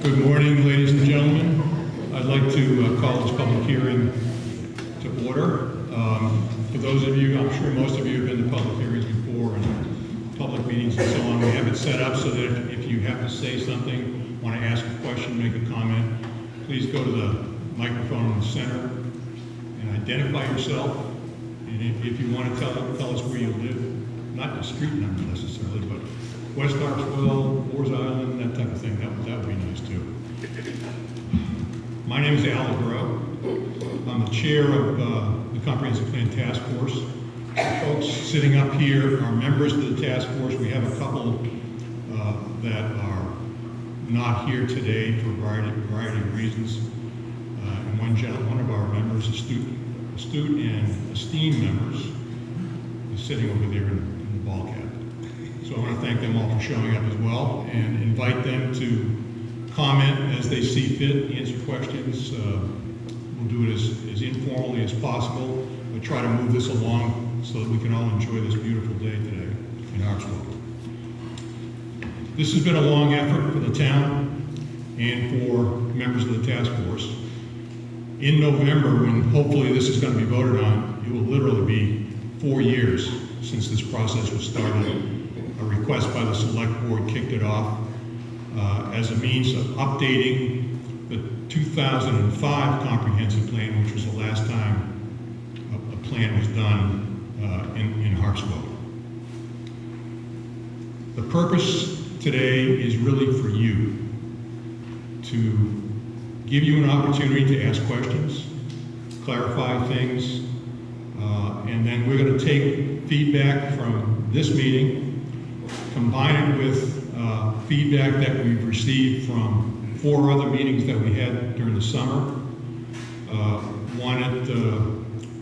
Good morning, ladies and gentlemen. I'd like to call this public hearing to order. For those of you, I'm sure most of you have been to public hearings before and public meetings and so on. We have it set up so that if you have to say something, want to ask a question, make a comment, please go to the microphone in the center and identify yourself. And if you want to tell us where you live, not the street number necessarily, but West Harpswell, Wars Island, that type of thing, that would be nice too. My name is Al LaGrow. I'm the chair of the Comprehensive Plan Task Force. The folks sitting up here are members of the task force. We have a couple that are not here today for a variety of reasons. And one of our members, astute and esteemed members, is sitting over there in the ball cap. So I want to thank them all for showing up as well and invite them to comment as they see fit, answer questions. We'll do it as informally as possible, but try to move this along so that we can all enjoy this beautiful day today in Harpswell. This has been a long effort for the town and for members of the task force. In November, when hopefully this is going to be voted on, it will literally be 4 years since this process was started. A request by the select board kicked it off as a means of updating the 2005 comprehensive plan, which was the last time a plan was done in Harpswell. The purpose today is really for you to give you an opportunity to ask questions, clarify things, and then we're going to take feedback from this meeting, combine it with feedback that we've received from 4 other meetings that we had during the summer. One at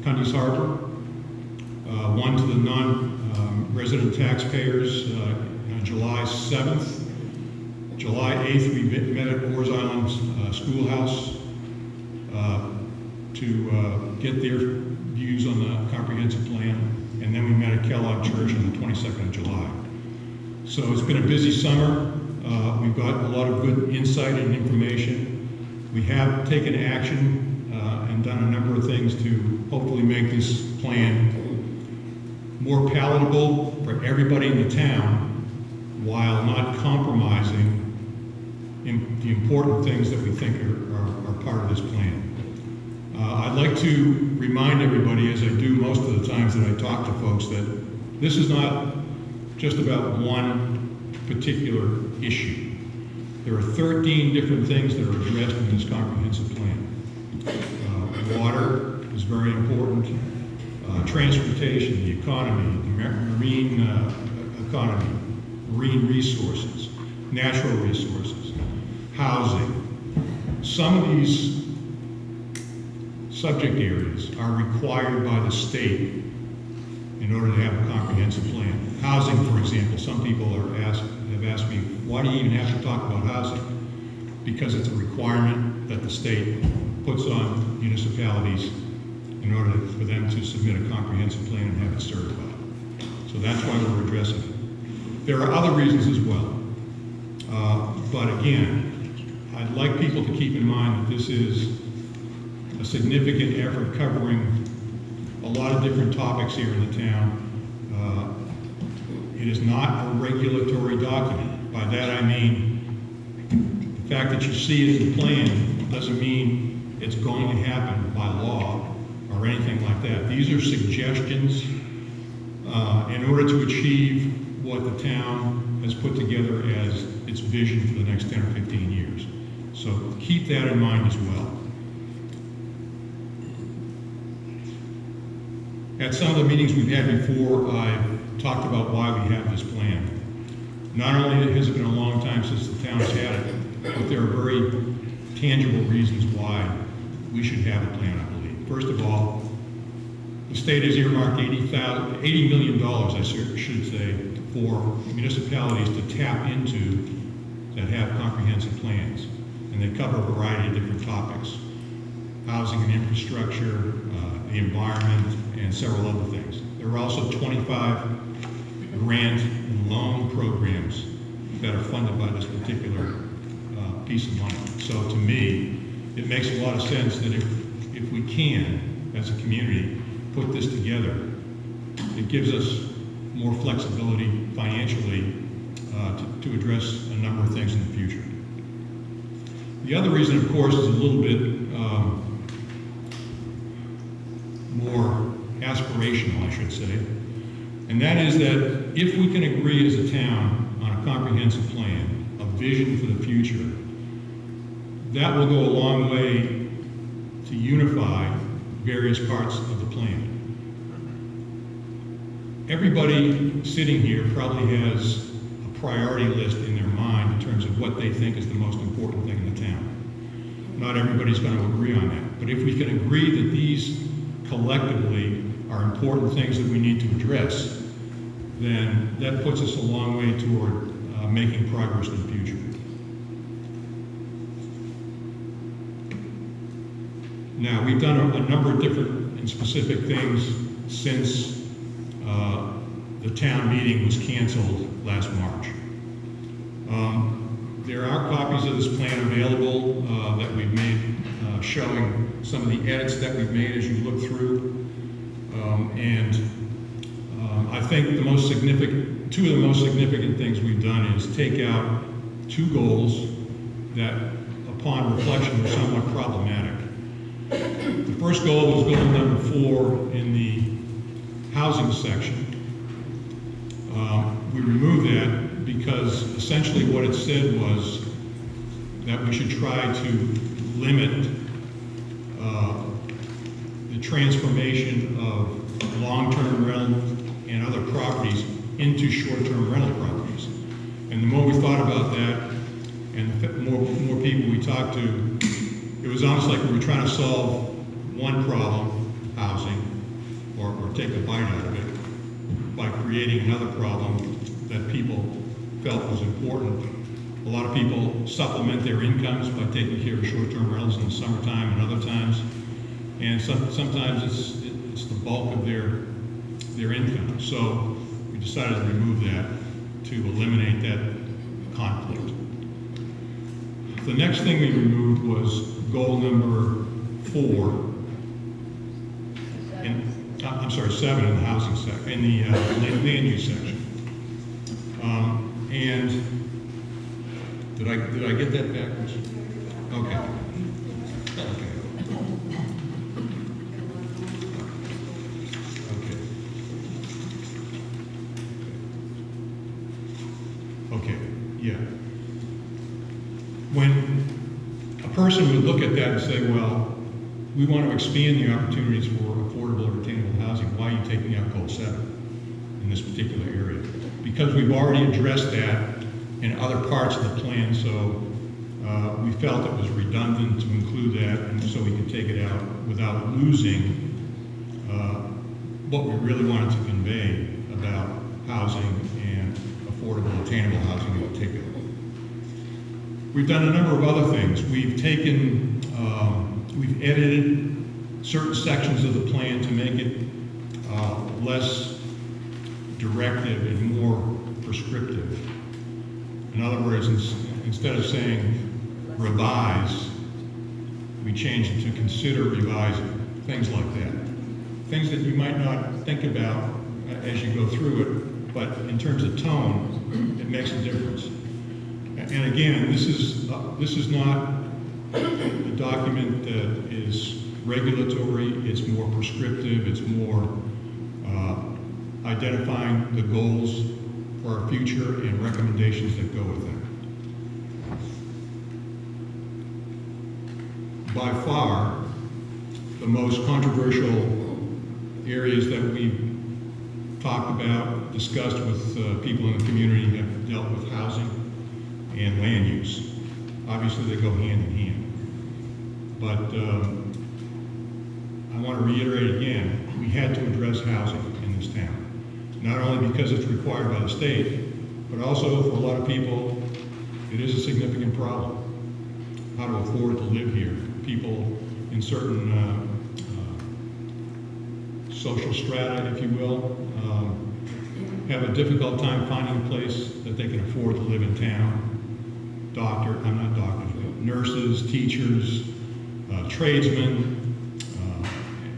Cundy's Harbor, one to the non-resident taxpayers on July 7th. July 8th, we met at Wars Island Schoolhouse to get their views on the comprehensive plan, and then we met at Kellogg Church on the 22nd of July. So it's been a busy summer. We've got a lot of good insight and information. We have taken action and done a number of things to hopefully make this plan more palatable for everybody in the town while not compromising in the important things that we think are part of this plan. I'd like to remind everybody, as I do most of the times that I talk to folks, that this is not just about one particular issue. There are 13 different things that are addressed in this comprehensive plan. Water is very important. Transportation, the economy, the marine economy, marine resources, natural resources, housing. Some of these subject areas are required by the state in order to have a comprehensive plan. Housing, for example, some people have asked me, why do you even have to talk about housing? Because it's a requirement that the state puts on municipalities in order for them to submit a comprehensive plan and have it certified. So that's why we're addressing it. There are other reasons as well. But again, I'd like people to keep in mind that this is a significant effort covering a lot of different topics here in the town. It is not a regulatory document. By that I mean, the fact that you see it in the plan doesn't mean it's going to happen by law or anything like that. These are suggestions in order to achieve what the town has put together as its vision for the next 10 or 15 years. So keep that in mind as well. At some of the meetings we've had before, I've talked about why we have this plan. Not only has it been a long time since the town has had it, but there are very tangible reasons why we should have a plan, I believe. First of all, the state has earmarked $80 million, I should say, for municipalities to tap into that have comprehensive plans. And they cover a variety of different topics. Housing and infrastructure, the environment, and several other things. There are also 25 grant and loan programs that are funded by this particular piece of money. So to me, it makes a lot of sense that if we can, as a community, put this together, it gives us more flexibility financially to address a number of things in the future. The other reason, of course, is a little bit more aspirational, I should say, and that is that if we can agree as a town on a comprehensive plan, a vision for the future, that will go a long way to unify various parts of the plan. Everybody sitting here probably has a priority list in their mind in terms of what they think is the most important thing in the town. Not everybody's going to agree on that, but if we can agree that these collectively are important things that we need to address, then that puts us a long way toward making progress in the future. Now, we've done a number of different and specific things since the town meeting was canceled last March. There are copies of this plan available that we've made showing some of the edits that we've made as you look through. I think two of the most significant things we've done is take out two goals that, upon reflection, were somewhat problematic. The first goal was goal number 4 in the housing section. We removed that because essentially what it said was that we should try to limit the transformation of long-term rental and other properties into short-term rental properties. And the more we thought about that, and the more people we talked to, it was almost like we were trying to solve one problem, housing, or take a bite out of it, by creating another problem that people felt was important. A lot of people supplement their incomes by taking care of short-term rentals in the summertime and other times. And sometimes it's the bulk of their income. So we decided to remove that to eliminate that conflict. The next thing we removed was goal number 7 in the housing section, in the land use section. And did I get that backwards? Okay. Okay, yeah. When a person would look at that and say, well, we want to expand the opportunities for affordable or attainable housing, why are you taking out goal 7 in this particular area? Because we've already addressed that in other parts of the plan, so we felt it was redundant to include that, and so we could take it out without losing what we really wanted to convey about housing and affordable, attainable housing in particular. We've done a number of other things. We've taken, we've edited certain sections of the plan to make it less directive and more prescriptive. In other words, instead of saying revise, we changed it to consider revising, things like that. Things that you might not think about as you go through it, but in terms of tone, it makes a difference. And again, this is not a document that is regulatory, it's more prescriptive, it's more identifying the goals for our future and recommendations that go with them. By far, the most controversial areas that we've talked about, discussed with people in the community have dealt with housing and land use. Obviously, they go hand in hand. But I want to reiterate again, we had to address housing in this town. Not only because it's required by the state, but also for a lot of people, it is a significant problem. How to afford to live here. People in certain social strata, if you will, have a difficult time finding a place that they can afford to live in town. I'm not doctors, nurses, teachers, tradesmen,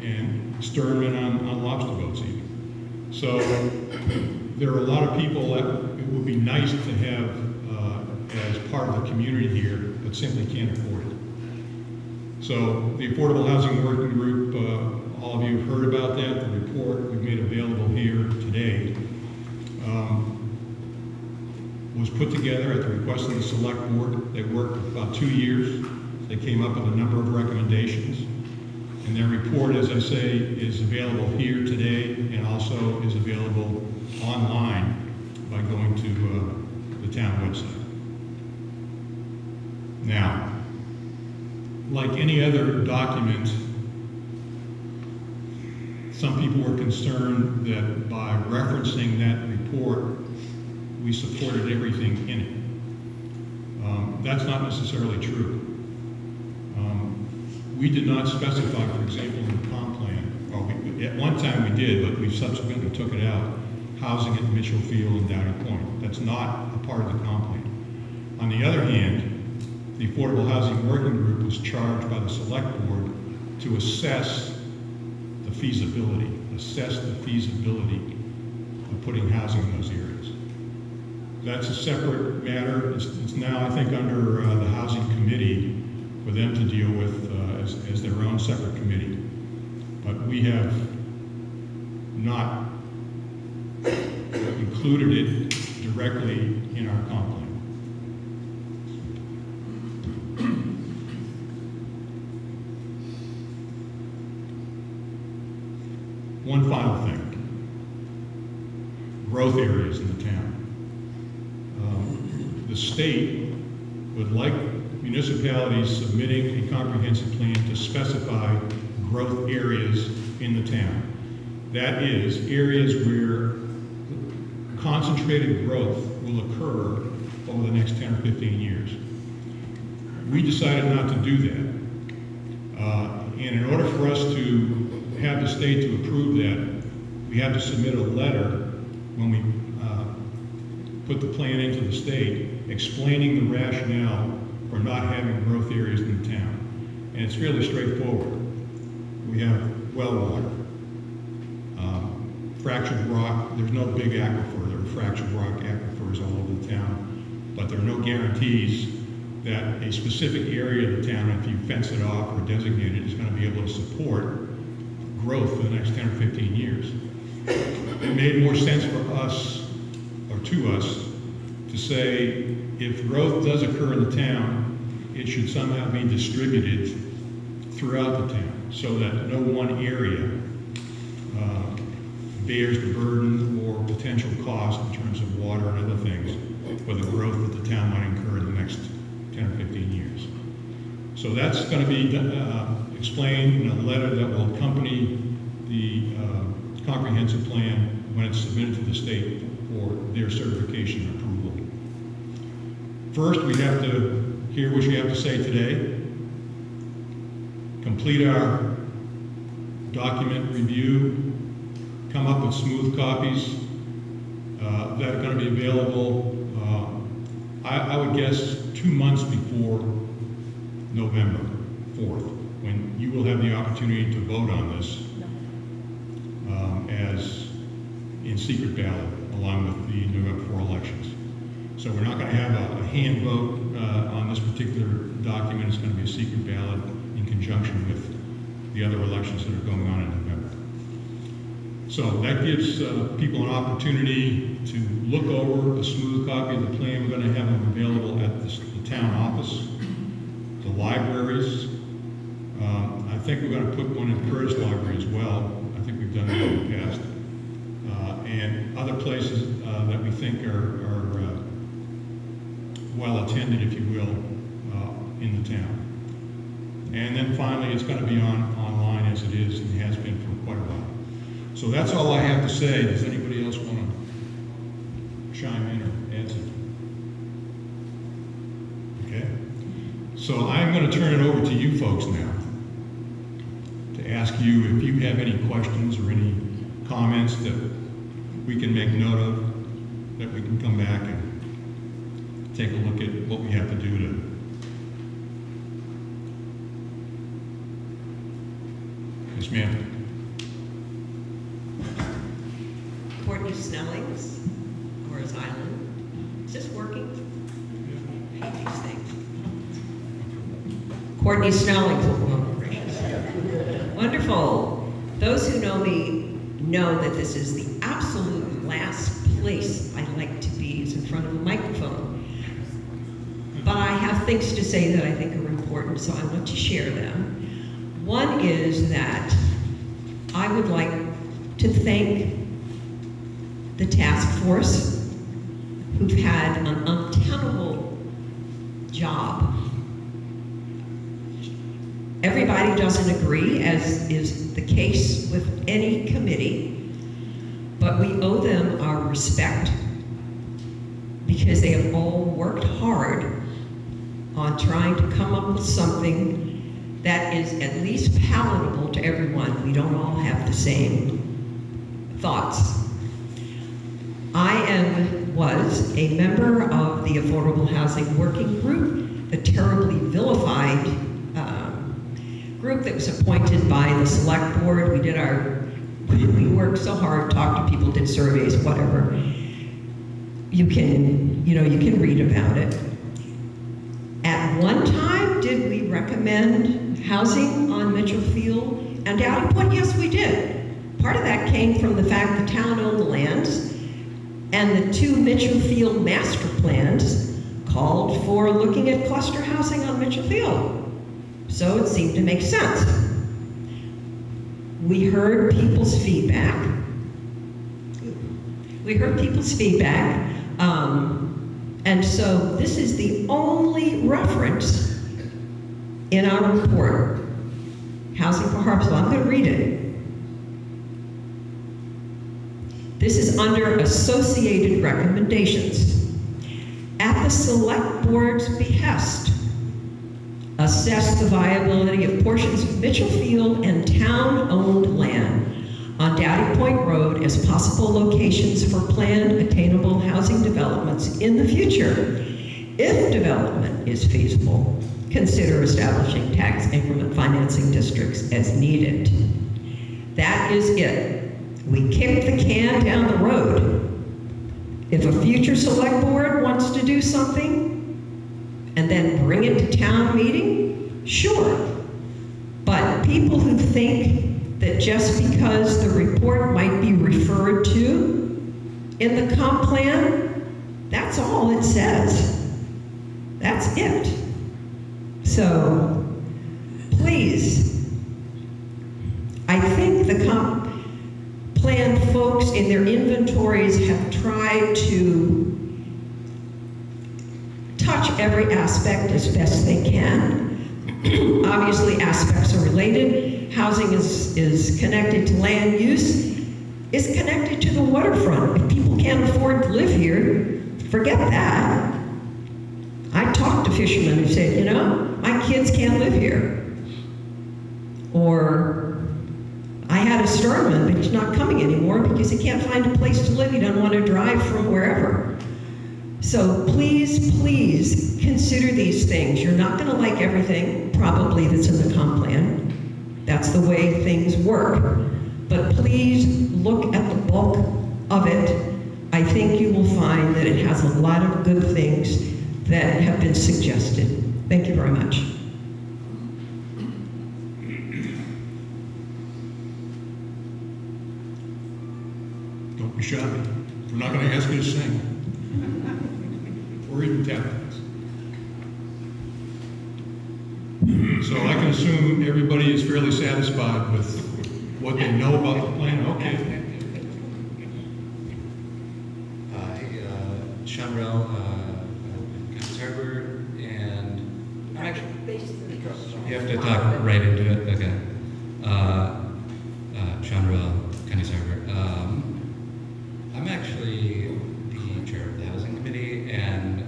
and sternmen on lobster boats even. So there are a lot of people that it would be nice to have as part of the community here, but simply can't afford it. So the Affordable Housing Working Group, all of you have heard about that. The report we've made available here today was put together at the request of the Select Board. They worked for about 2 years. They came up with a number of recommendations. And their report, as I say, is available here today and also is available online by going to the town website. Now, like any other document, some people were concerned that by referencing that report, we supported everything in it. That's not necessarily true. We did not specify, for example, in the comp plan, or at one time we did, but we subsequently took it out, housing at Mitchell Field and Downey Point. That's not a part of the comp plan. On the other hand, the Affordable Housing Working Group was charged by the Select Board to assess the feasibility of putting housing in those areas. That's a separate matter. It's now, I think, under the Housing Committee for them to deal with as their own separate committee. But we have not included it directly in our comp plan. One final thing, growth areas in the town. The state would like municipalities submitting a comprehensive plan to specify growth areas in the town. That is, areas where concentrated growth will occur over the next 10 or 15 years. We decided not to do that. And in order for us to have the state to approve that, we have to submit a letter when we put the plan into the state explaining the rationale for not having growth areas in the town. And it's fairly straightforward. We have well water, fractured rock. There's no big aquifer. There are fractured rock aquifers all over the town, but there are no guarantees that a specific area of the town, if you fence it off or designate it, is going to be able to support growth for the next 10 or 15 years. It made more sense for us, or to us, to say if growth does occur in the town, it should somehow be distributed throughout the town so that no one area bears the burden or potential cost in terms of water and other things for the growth that the town might incur in the next 10 or 15 years. So that's going to be explained in a letter that will accompany the comprehensive plan when it's submitted to the state for their certification and approval. First, we have to hear what you have to say today, complete our document review, come up with smooth copies that are going to be available, I would guess 2 months before November 4th, when you will have the opportunity to vote on this as in secret ballot, along with the November 4 elections. So we're not going to have a hand vote on this particular document. It's going to be a secret ballot in conjunction with the other elections that are going on in November. So that gives people an opportunity to look over a smooth copy of the plan. We're going to have them available at the town office, the libraries. I think we're going to put one in Curtis Library as well. I think we've done that in the past. And other places that we think are well attended, if you will, in the town. And then finally, it's going to be online as it is and has been for quite a while. So that's all I have to say. Does anybody else want to chime in or add something? Okay. So I'm going to turn it over to you folks now to ask you if you have any questions or any comments that we can make note of, that we can come back and take a look at what we have to do to Yes, ma'am. Courtney Snellings, Morris Island. Is this working? I hate these things. Courtney Snellings. Oh, gracious. Wonderful. Those who know me know that this is the absolute last place I like to be, is in front of a microphone. But I have things to say that I think are important, so I want to share them. One is that I would like to thank the task force, who've had an untenable job. Everybody doesn't agree, as is the case with any committee, but we owe them our respect because they have all worked hard on trying to come up with something that is at least palatable to everyone. We don't all have the same thoughts. Was a member of the Affordable Housing Working Group, the terribly vilified group that was appointed by the select board. We worked so hard, talked to people, did surveys, whatever. You can read about it. At one time, did we recommend housing on Mitchell Field and Dowdy Point? Yes, we did. Part of that came from the fact the town owned the lands, and the two Mitchell Field master plans called for looking at cluster housing on Mitchell Field. So it seemed to make sense. We heard people's feedback. And so this is the only reference in our report, Housing for Harpswell. I'm going to read it. This is under associated recommendations. At the select board's behest, assess the viability of portions of Mitchell Field and town-owned land on Dowdy Point Road as possible locations for planned attainable housing developments in the future. If development is feasible, consider establishing tax increment financing districts as needed. That is it. We kicked the can down the road. If a future select board wants to do something and then bring it to town meeting, sure. But people who think that just because the report might be referred to in the comp plan, that's all it says. That's it. So, please, I think the comp plan folks in their inventories have tried to touch every aspect as best they can. Obviously, aspects are related. Housing is connected to land use, is connected to the waterfront. If people can't afford to live here, forget that. I talked to fishermen who said, my kids can't live here. Or, I had a starman, but he's not coming anymore because he can't find a place to live. He doesn't want to drive from wherever. So please, please consider these things. You're not going to like everything, probably, that's in the comp plan. That's the way things work. But please look at the bulk of it. I think you will find that it has a lot of good things that have been suggested. Thank you very much. Don't be shy. We're not going to ask you to sing. Or even tap dance. So I can assume everybody is fairly satisfied with what they know about the plan. Okay. Hi, Sean Rell, Harbor, and I'm actually based in the truck. You have to talk right into it. Okay. Sean Rell, County Harbor. I'm actually the chair of the Housing Committee, and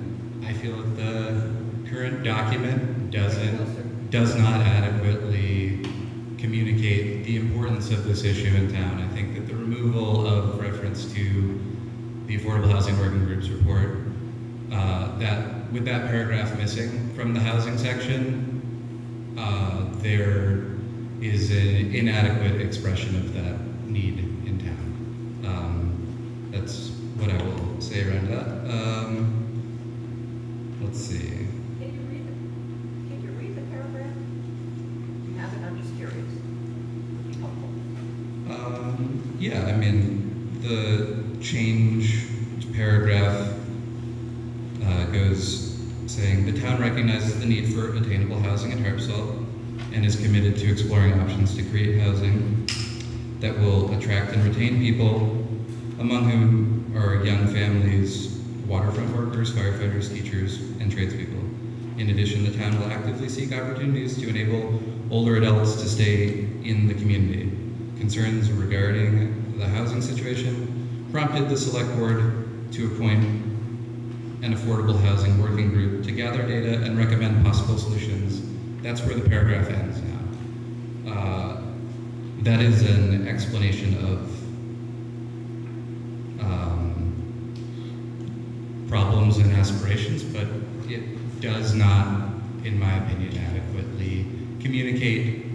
I feel that the current document does not adequately communicate the importance of this issue in town. I think that the removal of reference to the Affordable Housing Working Group's report, with that paragraph missing from the housing section, is an inadequate expression of that need in town. That's what I will say around that. Let's see. Can you read the paragraph? You have it, I'm just curious. Would be helpful. Yeah, I mean, the change to paragraph goes saying, the town recognizes the need for attainable housing in Harpswell and is committed to exploring options to create housing that will attract and retain people, among whom are young families, waterfront workers, firefighters, teachers, and tradespeople. In addition, the town will actively seek opportunities to enable older adults to stay in the community. Concerns regarding the housing situation prompted the select board to appoint an affordable housing working group to gather data and recommend possible solutions. That's where the paragraph ends now. That is an explanation of problems and aspirations, but it does not, in my opinion, adequately communicate.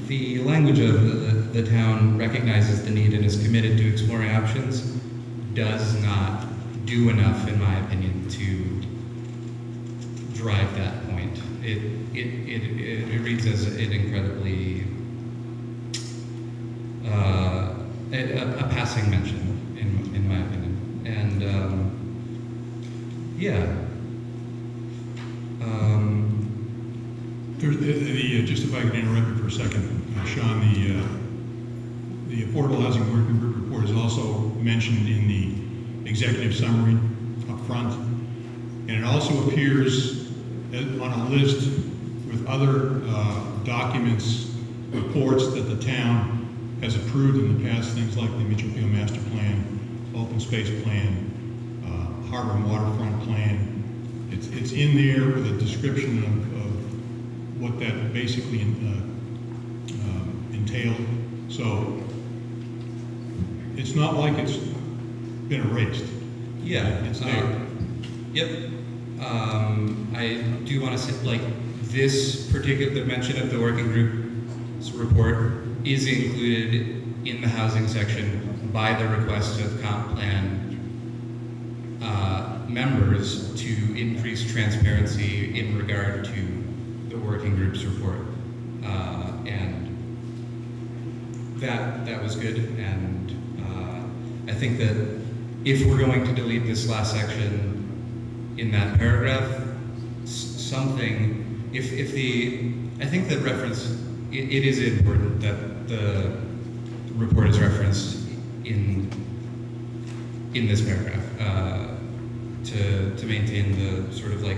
The language of the town recognizes the need and is committed to exploring options does not do enough, in my opinion, to drive that point. It reads as an incredibly a passing mention, in my opinion. And yeah. Just if I could interrupt you for a second, Sean, the Affordable Housing Working Group report is also mentioned in the executive summary up front, and it also appears on a list with other documents, reports that the town has approved in the past, things like the Mitchell Field Master Plan, Open Space Plan, Harbor and Waterfront Plan. It's in there with a description of what that basically entailed. So it's not like it's been erased. Yeah, It's there. Yep. I do want to say, like, this particular mention of the working group's report is included in the housing section by the request of comp plan members to increase transparency in regard to the working group's report. And that was good. And I think that if we're going to delete this last section in that paragraph, something, I think that reference, it is important that the report is referenced in this paragraph to maintain the sort of like,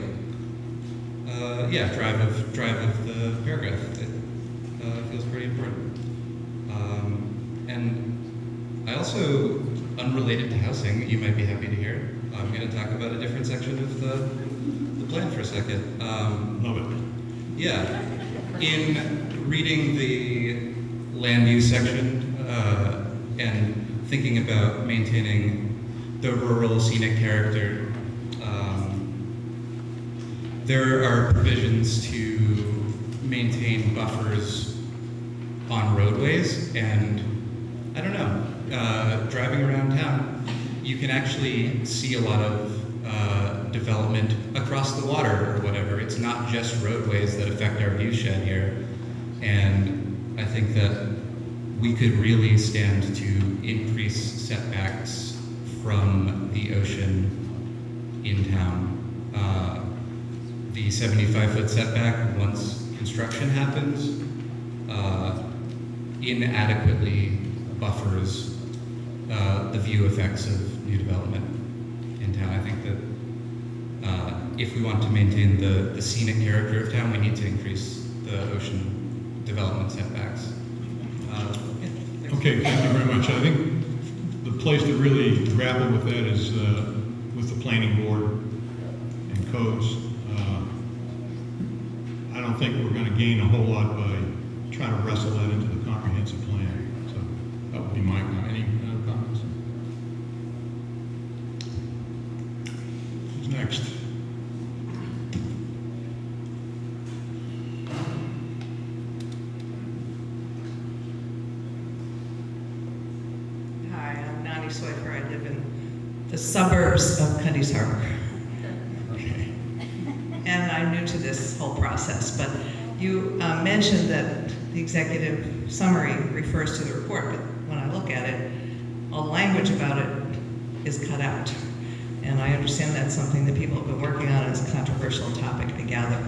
drive of the paragraph. It feels pretty important. And I also, unrelated to housing, you might be happy to hear, I'm going to talk about a different section of the plan for a second. Love it. Yeah. In reading the land use section and thinking about maintaining the rural scenic character, there are provisions to maintain buffers on roadways, and I don't know, driving around town, you can actually see a lot of development across the water or whatever. It's not just roadways that affect our view shed here. And I think that we could really stand to increase setbacks from the ocean in town. The 75-foot setback, once construction happens, inadequately buffers the view effects of new development in town. I think that if we want to maintain the scenic character of town, we need to increase the ocean development setbacks. Okay, thank you very much. I think the place to really grapple with that is with the planning board and codes. I don't think we're going to gain a whole lot by trying to wrestle that into the comprehensive plan. So that would be my comment. Any other comments? Who's next? Swipher. I live in the suburbs of Cuddy's Harbor. Okay. And I'm new to this whole process, but you mentioned that the executive summary refers to the report, but when I look at it, all the language about it is cut out. And I understand that's something that people have been working on as a controversial topic to gather.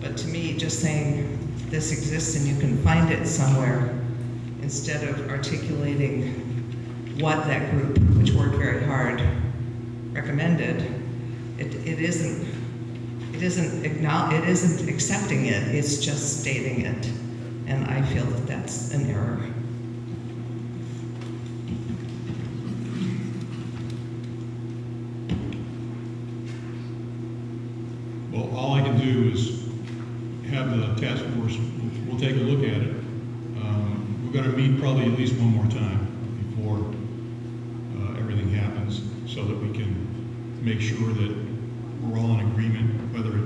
But to me, just saying this exists and you can find it somewhere, instead of articulating what that group, which worked very hard, recommended, it isn't accepting it, it's just stating it. And I feel that that's an error. Well, all I can do is have the task force, we'll take a look at it. We're going to meet probably at least one more time before everything happens, so that we can make sure that we're all in agreement, whether it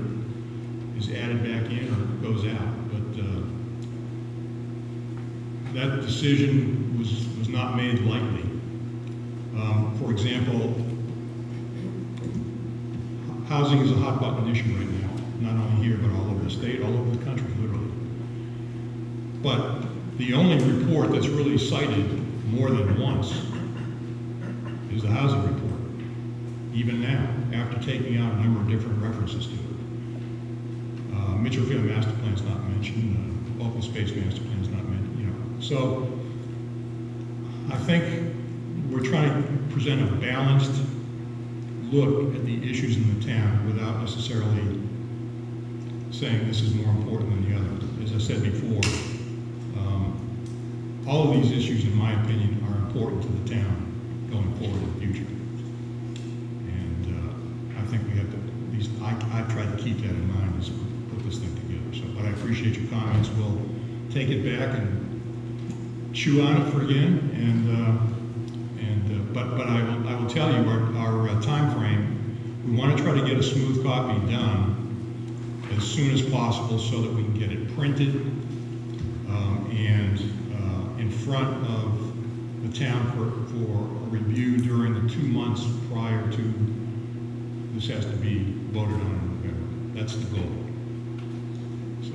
is added back in or goes out. But that decision was not made lightly. For example, housing is a hot button issue right now, not only here, but all over the state, all over the country, literally. But the only report that's really cited more than once is the housing report, even now, after taking out a number of different references to it. Mitchellfield Master Plan is not mentioned, Open Space Master Plan is not mentioned, you know. So I think we're trying to present a balanced look at the issues in the town without necessarily saying this is more important than the other. As I said before, all of these issues, in my opinion, are important to the town going forward in the future. And I think we have to, at least I've tried to keep that in mind as we put this thing together. So, but I appreciate your comments. We'll take it back and chew on it for again. But I will tell you our time frame. We want to try to get a smooth copy done as soon as possible so that we can get it printed and in front of the town for review during the 2 months prior to this has to be voted on in November. That's the goal. So.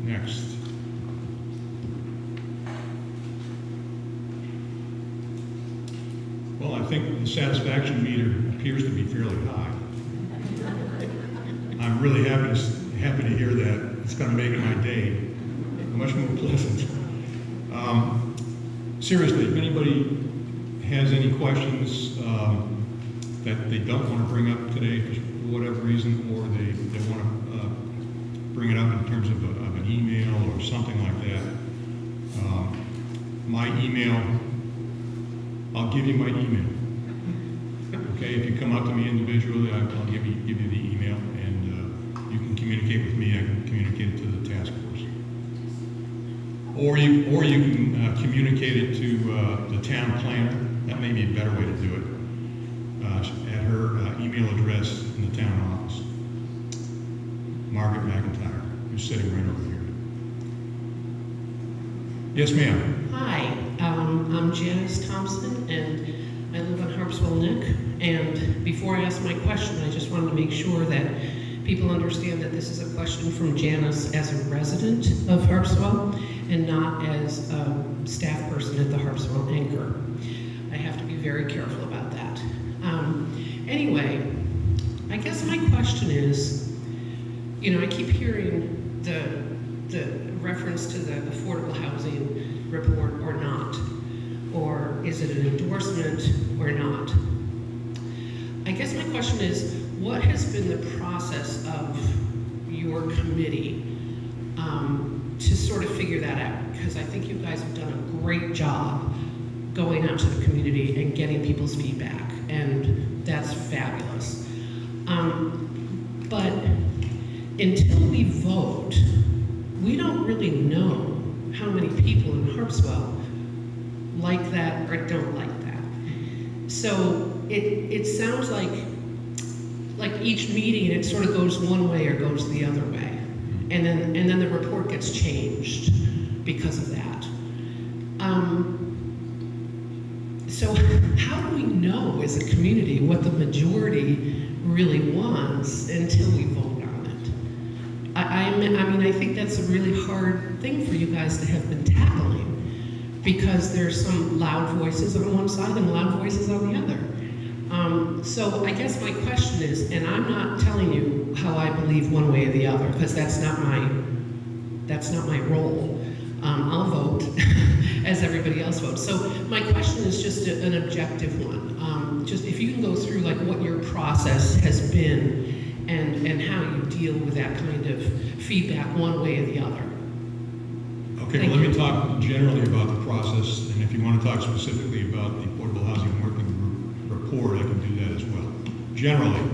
Next. Well, I think the satisfaction meter appears to be fairly high. I'm really happy to hear that. It's going to make my day much more pleasant. Seriously, if anybody has any questions that they don't want to bring up today for whatever reason, or they want to bring it up in terms of an email or something like that, my email, I'll give you my email. Okay, if you come up to me individually, I'll give you the email, and you can communicate with me. I can communicate it to the task force, or you can communicate it to the town planner. That may be a better way to do it. At her email address in the town office, Margaret McIntyre, who's sitting right over here. Yes, ma'am. Hi, I'm Janice Thompson, and I live on Harpswell Neck. And before I ask my question, I just wanted to make sure that people understand that this is a question from Janice as a resident of Harpswell and not as a staff person at the Harpswell Anchor. I have to be very careful about that. Anyway, I guess my question is, you know, I keep hearing the reference to the affordable housing report or not, or is it an endorsement or not? I guess my question is, what has been the process of your committee to sort of figure that out? Because I think you guys have done a great job going out to the community and getting people's feedback, and that's fabulous. But until we vote, we don't really know how many people in Harpswell like that or don't like that. So it sounds like each meeting it sort of goes one way or goes the other way, and then the report gets changed because of that. So how do we know as a community what the majority really wants until we vote on it? I mean, I think that's a really hard thing for you guys to have been tackling, because there's some loud voices on one side and loud voices on the other. So I guess my question is, and I'm not telling you how I believe one way or the other, because that's not my role. I'll vote as everybody else votes. So my question is just an objective one. Just if you can go through like what your process has been and how you deal with that kind of feedback one way or the other. Okay, Thank well, let you. me talk generally about the process, and if you want to talk specifically about the Affordable Housing Working Group report, I can do that as well. Generally,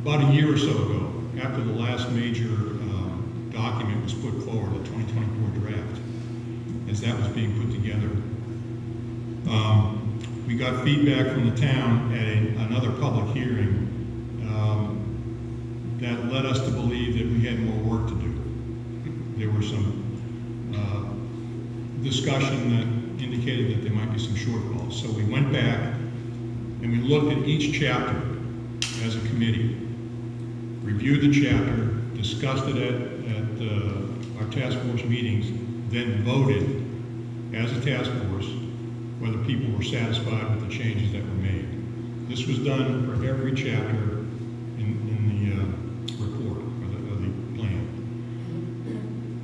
about a year or so ago, after the last major document was put forward, the 2024 draft, as that was being put together, we got feedback from the town at another public hearing that led us to believe that we had more work to do. There were some discussion that indicated that there might be some shortfalls. So we went back and we looked at each chapter as a committee, reviewed the chapter, discussed it at our task force meetings, then voted as a task force whether people were satisfied with the changes that were made. This was done for every chapter in the report or the plan.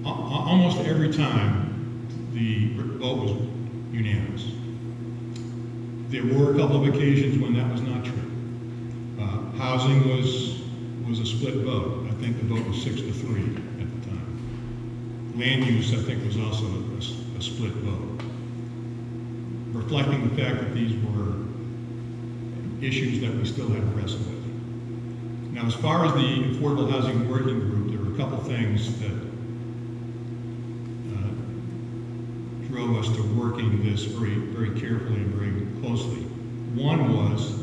Almost every time the vote was unanimous. There were a couple of occasions when that was not true. Housing was a split vote. I think the vote was 6-3 at the time. Land use, I think, was also a split vote, reflecting the fact that these were issues that we still had to wrestle with. Now, as far as the Affordable Housing Working Group, there were a couple things that drove us to working this very, very carefully and very closely. One was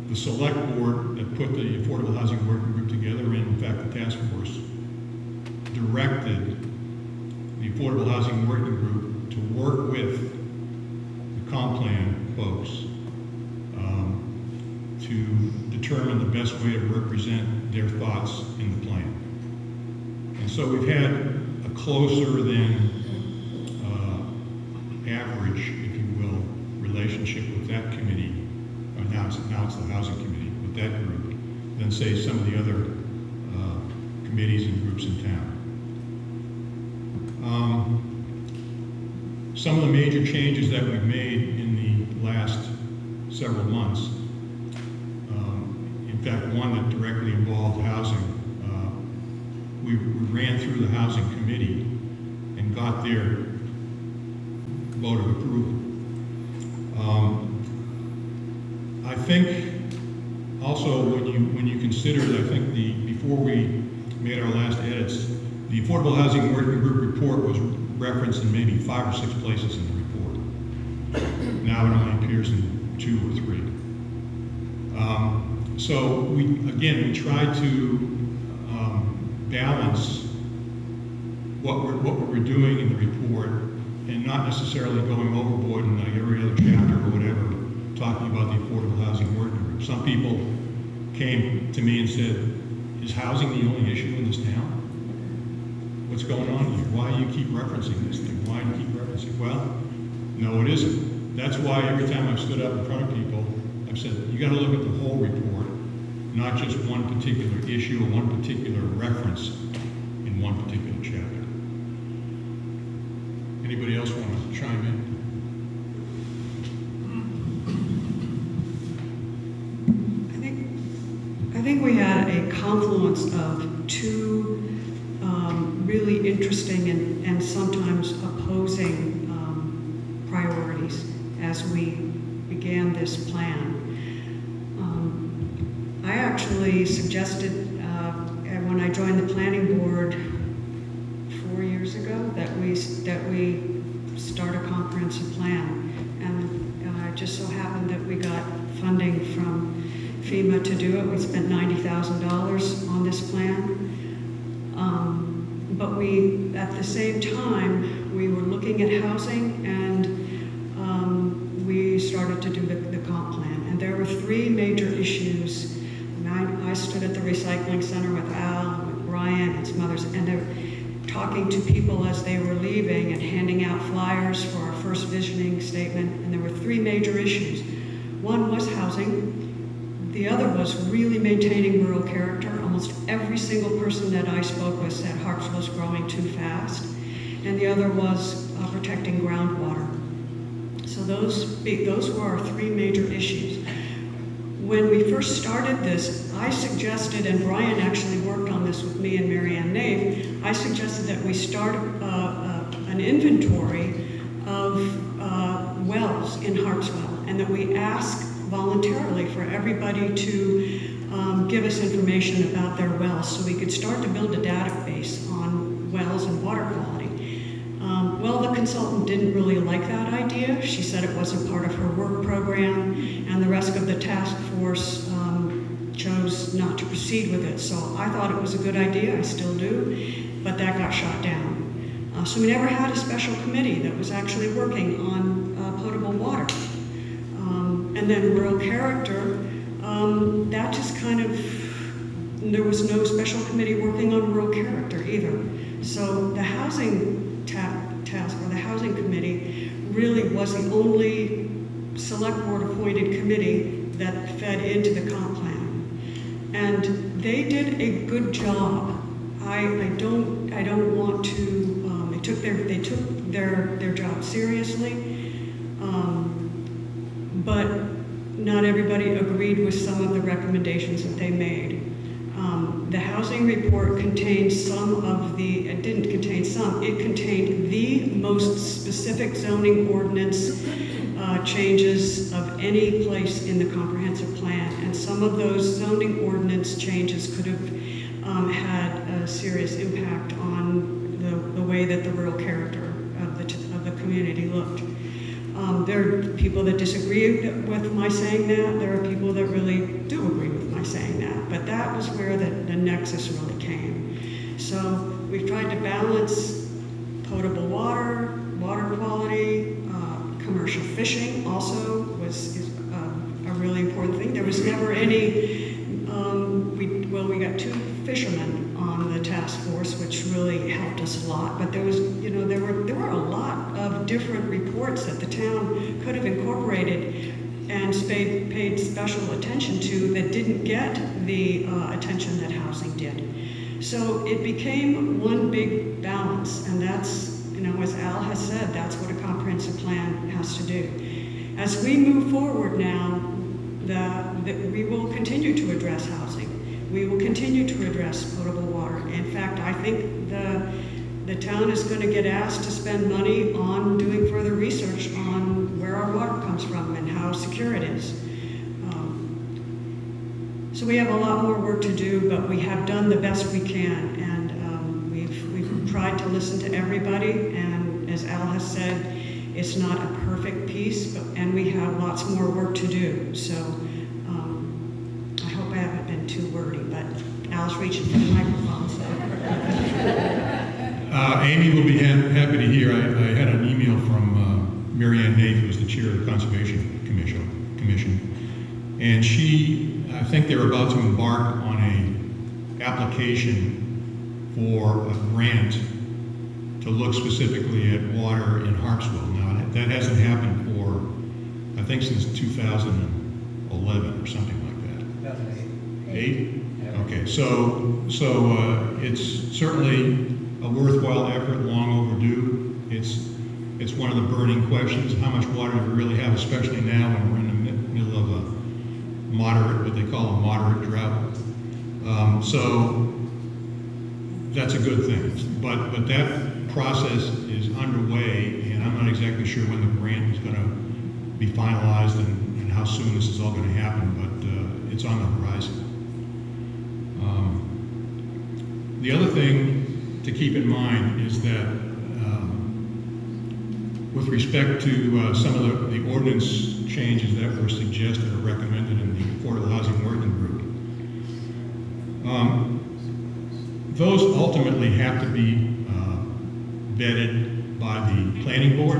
the select board that put the Affordable Housing Working Group together, and in fact the task force, directed the Affordable Housing Working Group to work with the comp plan folks to determine the best way to represent their thoughts in the plan. And so we've had a closer than average, if you will, relationship with that committee, or now it's the housing committee, with that group, than say some of the other committees and groups in town. Some of the major changes that we've made in the last several months, in fact, one that directly involved housing, we ran through the housing committee and got their vote of approval. I think also when you consider, I think before we made our last edits, the Affordable Housing Working Group report was referenced in maybe 5 or 6 places in the report. Now it only appears in 2 or 3. So we tried to balance what we were doing in the report, and not necessarily going overboard in like every other chapter or whatever, talking about the Affordable Housing Working Group. Some people came to me and said, is housing the only issue in this town? What's going on here? Why do you keep referencing this thing? Why do you keep referencing? Well, no, it isn't. That's why every time I've stood up in front of people, I've said, you got to look at the whole report, not just one particular issue or one particular reference in one particular chapter. Anybody else want to chime in? I think we had a confluence of two really interesting and sometimes opposing priorities as we began this plan. I actually suggested when I joined the planning board 4 years ago that we start a comprehensive plan, and it just so happened that we got funding from FEMA to do it. We spent $90,000 on this plan. but we, at the same time, we were looking at housing, and we started to do the comp plan. And there were three major issues. And I stood at the recycling center with Al, with Brian, and some others, and they were talking to people as they were leaving and handing out flyers for our first visioning statement. And there were three major issues. One was housing. The other was really maintaining rural character. Almost every single person that I spoke with said Harpswell's growing too fast. And the other was protecting groundwater. So those were our three major issues. When we first started this, I suggested, and Brian actually worked on this with me and Mary Ann Nave, I suggested that we start an inventory of wells in Harpswell, and that we ask voluntarily for everybody to give us information about their wells, so we could start to build a database on wells and water quality. Well, the consultant didn't really like that idea. She said it wasn't part of her work program, and the rest of the task force chose not to proceed with it. So I thought it was a good idea, I still do, but that got shot down. So we never had a special committee that was actually working on potable water. And then rural character, that just kind of, there was no special committee working on rural character either. So the housing task, or the housing committee, really was the only select board appointed committee that fed into the comp plan. And they did a good job. I don't want to, they took their job seriously, but not everybody agreed with some of the recommendations that they made. The housing report contained it didn't contain some, it contained the most specific zoning ordinance changes of any place in the comprehensive plan. And some of those zoning ordinance changes could have had a serious impact on the way that the rural character of the community looked. There are people that disagree with my saying that. There are people that really do agree with my saying that. But that was where the nexus really came. So we've tried to balance potable water, water quality, commercial fishing also is a really important thing. There was never any, we got two fishermen on the task force, which really helped us a lot. But there was, there were a lot of different reports that the town could have incorporated and paid special attention to that didn't get the attention that housing did. So it became one big balance, and that's, as Al has said, that's what a comprehensive plan has to do. As we move forward now, we will continue to address housing. We will continue to address potable water. In fact, I think the town is going to get asked to spend money on doing further research on where our water comes from and how secure it is. So we have a lot more work to do, but we have done the best we can, and we've tried to listen to everybody. And as Al has said, it's not a perfect piece, and we have lots more work to do. So I hope I haven't been too wordy, but Al's reaching for the microphone. So. Amy will be happy to hear. I had an email from Mary Ann Nave, who's the chair of the Conservation Commission, and I think they're about to embark on a application for a grant to look specifically at water in Harpswell. Now, that hasn't happened for, I think, since 2011 or something like that. 2008? Okay, so it's certainly a worthwhile effort, long overdue. It's one of the burning questions. How much water do we really have, especially now when we're in the middle of a moderate, what they call a moderate drought. So that's a good thing. But that process is underway, and I'm not exactly sure when the grant is going to be finalized and how soon this is all going to happen, but it's on the horizon. The other thing to keep in mind is that with respect to some of the ordinance changes that were suggested or recommended in the Affordable Housing Working Group, those ultimately have to be vetted by the planning board.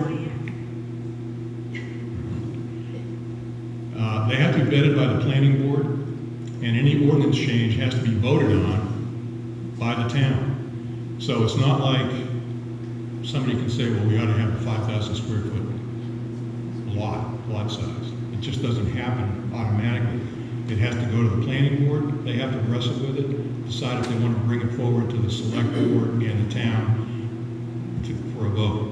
They have to be vetted by the planning board, and any ordinance change has to be voted on by the town. So it's not like somebody can say, well, we ought to have a 5,000 square foot lot size. It just doesn't happen automatically. It has to go to the planning board. They have to wrestle with it, decide if they want to bring it forward to the select board and the town for a vote.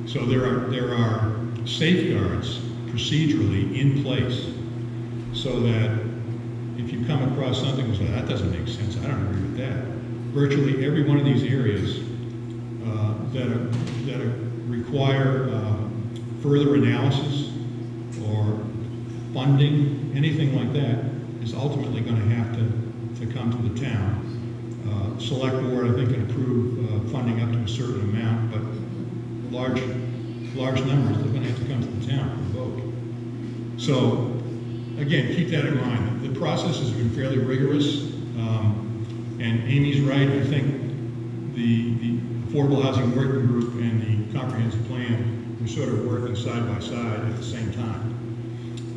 So there are safeguards procedurally in place so that if you come across something and say, that doesn't make sense, I don't agree with that. Virtually every one of these areas that require further analysis or funding, anything like that, is ultimately going to have to come to the town. Select board, I think, can approve funding up to a certain amount, but large numbers, they're going to have to come to the town for a vote. So, again, keep that in mind. The process has been fairly rigorous, and Amy's right. I think the Affordable Housing Working Group and the Comprehensive Plan were sort of working side by side at the same time.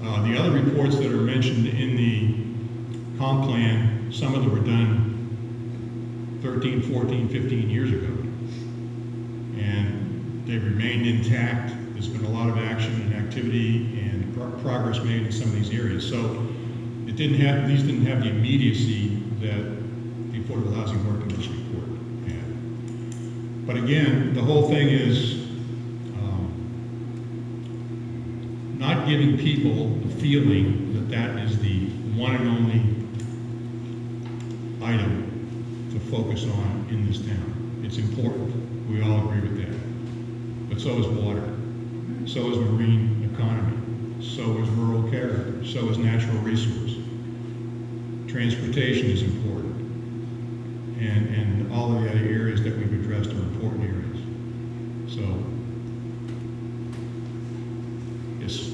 The other reports that are mentioned in the comp plan, some of them were done 13, 14, 15 years ago. And they've remained intact. There's been a lot of action and activity and progress made in some of these areas. So these didn't have the immediacy that the Affordable Housing Working Group report had. But again, the whole thing is not giving people the feeling that that is the one and only item to focus on in this town. It's important. We all agree with that. But so is water. So is marine economy. So is rural character. So is natural resource. Transportation is important. And all of the other areas that we've addressed are important areas. So, yes.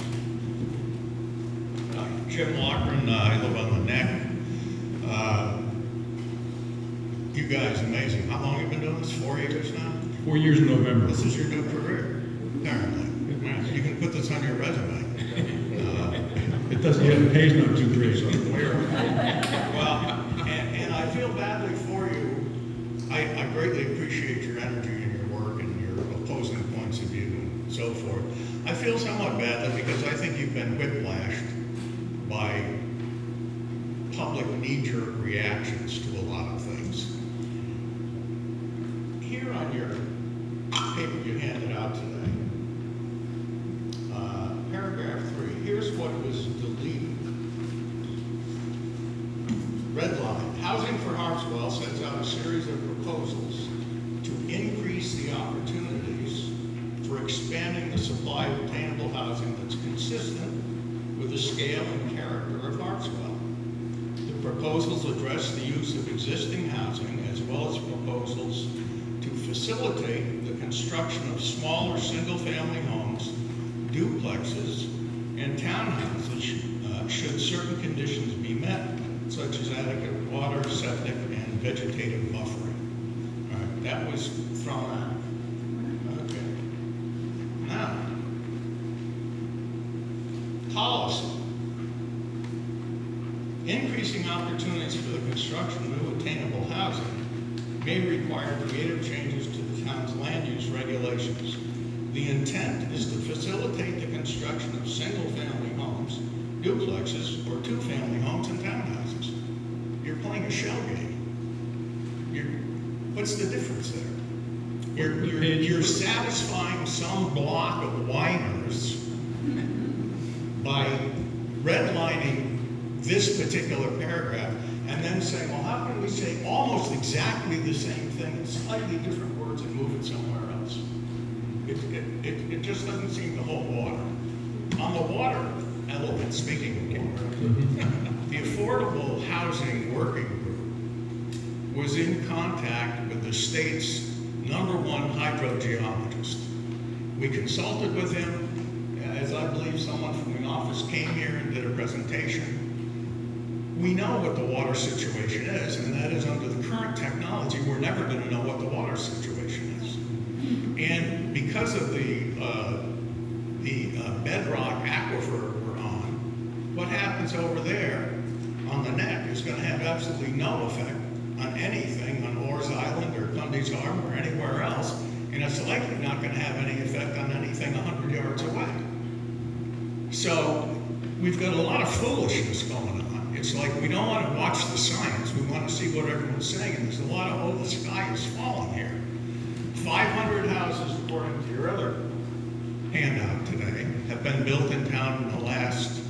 Jim Lochran, I live on the Neck. You guys, amazing. How long have you been doing this? 4 years now? 4 years in November. This is your new career, apparently. You can put this on your resume. It doesn't yet. It pays not too great. So. Well, and I feel badly for you. I greatly appreciate your energy and your work and your opposing points of view and so forth. I feel somewhat badly because I think you've been whiplashed by public knee-jerk reactions to a lot of things. Here on your paper you handed out today, paragraph 3, here's what was deleted. Red line, Housing for Harpswell sets out a series of proposals to increase the opportunities for expanding the supply of attainable housing that's consistent with the scale and character of Harpswell. The proposals address the use of existing housing as well as proposals to facilitate the construction of smaller single-family homes, duplexes, and townhouses should certain conditions be met, such as adequate water, septic, and vegetative buffering. All right, that was thrown out. Okay. Now, policy. Increasing opportunities for the construction of new attainable housing may require creative changes to the town's land use regulations. The intent is to facilitate the construction of single-family homes, duplexes, or two-family homes and townhouses. You're playing a shell game. What's the difference there? You're satisfying some block of whiners by redlining this particular paragraph and then saying, well, how can we say almost exactly the same thing in slightly different words and move it somewhere else? It just doesn't seem to hold water. On the water element, speaking of water, the Affordable Housing Working Group was in contact with the state's #1 hydrogeologist. We consulted with him, as I believe someone from the office came here and did a presentation. we know what the water situation is, and that is under the current technology, we're never going to know what the water situation is. And because of the bedrock aquifer we're on, what happens over there on the neck is going to have absolutely no effect on anything on Orr's Island or Cundy's Harbor or anywhere else, and it's likely not going to have any effect on anything 100 yards away. So we've got a lot of foolishness going on. It's like we don't want to watch the science, we want to see what everyone's saying, and there's a lot of, oh, the sky is falling here. 500 houses, according to your other handout today, have been built in town in the last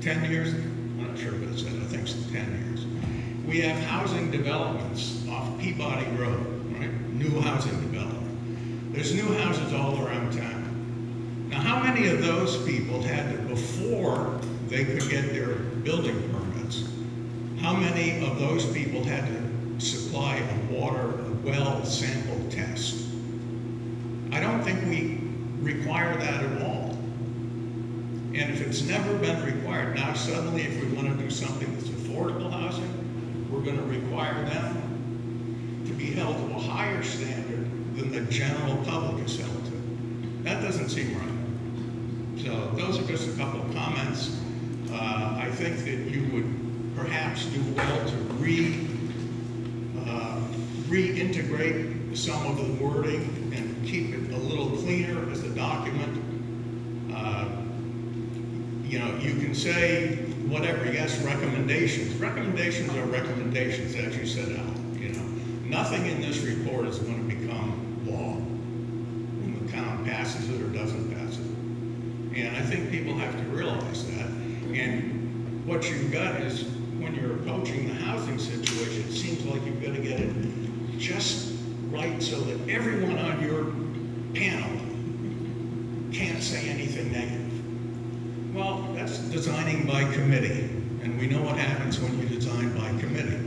10 years. I'm not sure what it said, I think it's 10 years. We have housing developments off Peabody Road, right? New housing development. There's new houses all around town. Now, how many of those people had to, before they could get their building permits, how many of those people had to supply a well sample test? I don't think we require that at all. And if it's never been required, now suddenly if we want to do something that's affordable housing, we're going to require them to be held to a higher standard than the general public is held to. That doesn't seem right. So those are just a couple of comments. I think that you would perhaps do well to reintegrate some of the wording and keep it a little cleaner as a document. You know, you can say whatever, yes, recommendations. Recommendations are recommendations, as you said, Alan. You know, nothing in this report is going to become law when the town passes it or doesn't pass it. And I think people have to realize that. And what you've got is, when you're approaching the housing situation, it seems like you've got to get it just right so that everyone on your panel can't say anything negative. Well, that's designing by committee, and we know what happens when you design by committee.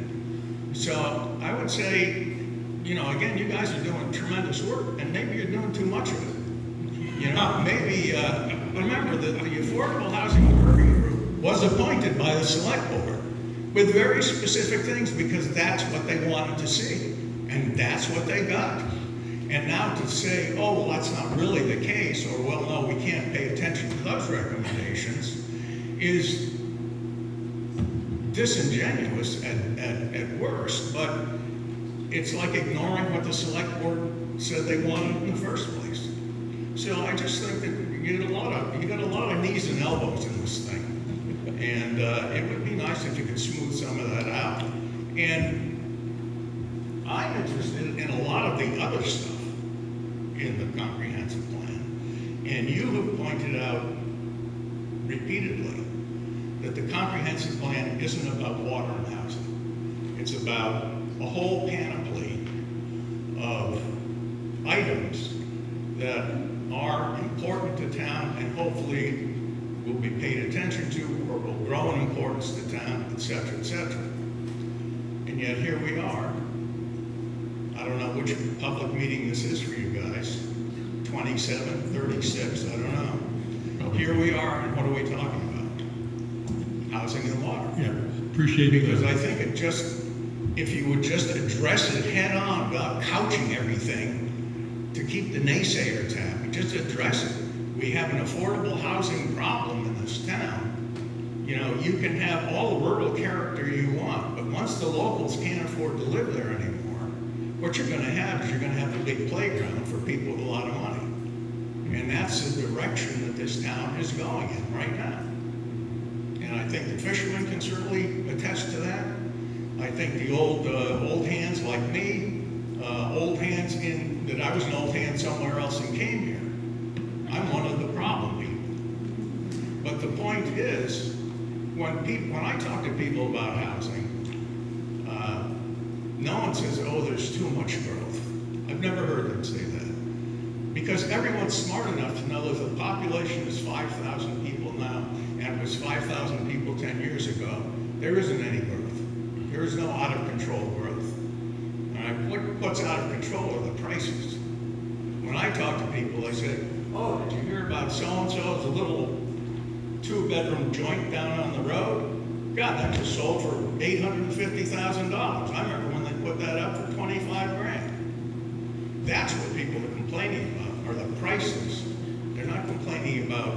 So I would say, you know, again, you guys are doing tremendous work, and maybe you're doing too much of it. You know, maybe, remember that the Affordable Housing Working Group was appointed by the Select Board with very specific things because that's what they wanted to see, and that's what they got. And now to say, oh, well, that's not really the case, or, well, no, we can't pay attention to those recommendations, is disingenuous at worst, but it's like ignoring what the Select Board said they wanted in the first place. So I just think that you got a lot of knees and elbows in this thing, and it would be nice if you could smooth some of that out. And I'm interested in a lot of the other stuff in the comprehensive plan, and you have pointed out repeatedly that the comprehensive plan isn't about water and housing. It's about a whole panoply of items that are important to town and hopefully will be paid attention to or will grow in importance to town, et cetera, et cetera. And yet here we are. I don't know which public meeting this is for you guys, 27, 36, I don't know. Here we are, and what are we talking about? Housing and water. Yeah, appreciate it. Because I think it just, if you would just address it head on without couching everything to keep the naysayers happy, just address it. We have an affordable housing problem in this town. You know, you can have all the rural character you want, but once the locals can't afford to live there anymore, what you're going to have is you're going to have a big playground for people with a lot of money. And that's the direction that this town is going in right now. And I think the fishermen can certainly attest to that. I think the old hands like me, old hands that I was an old hand somewhere else and came here. I'm one of the problem people. But the point is, when I talk to people about housing, no one says, oh, there's too much growth. I've never heard them say that. Because everyone's smart enough to know that the population is 5,000 people now, and it was 5,000 people 10 years ago. There isn't any growth. There is no out of control growth. What's out of control are the prices. When I talk to people, they say, oh, did you hear about so-and-so? It's a little 2-bedroom joint down on the road. Yeah, that was sold for $850,000. I remember when they put that up for 25 grand. That's what people are complaining about, are the prices. They're not complaining about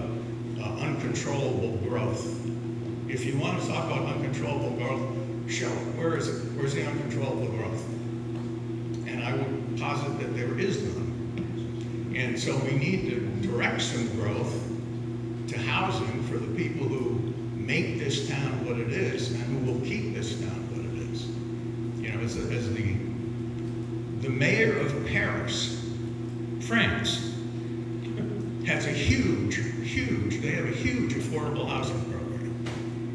uncontrollable growth. If you want to talk about uncontrollable growth, show it. Where is it? Where's the uncontrollable growth? And I would posit that there is none. And so we need to direct some growth to housing for the people who make this town what it is and who will keep this town what it is. You know, as the mayor of Paris, France, has a huge, they have a huge affordable housing program.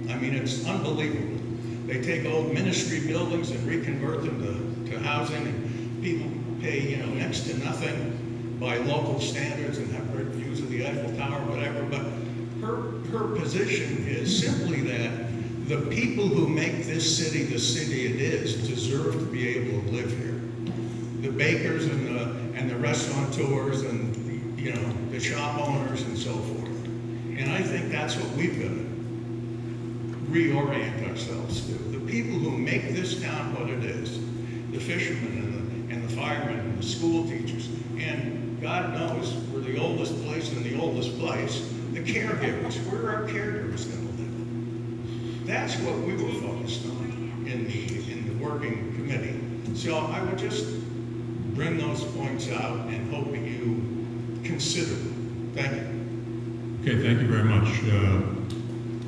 I mean, it's unbelievable. They take old ministry buildings and reconvert them to housing, and people pay, you know, next to nothing by local standards and have great views of the Eiffel Tower, whatever. But her position is simply that the people who make this city the city it is deserve to be able to live here. The bakers and the restaurateurs and the shop owners and so forth. And I think that's what we've got to reorient ourselves to. The people who make this town what it is, the fishermen and the firemen and the school teachers, and God knows we're the oldest place in the oldest place, the caregivers. Where are our caregivers going to live? That's what we were focused on in the working committee. So I would just bring those points out and hope that you consider them. Thank you. Okay, thank you very much.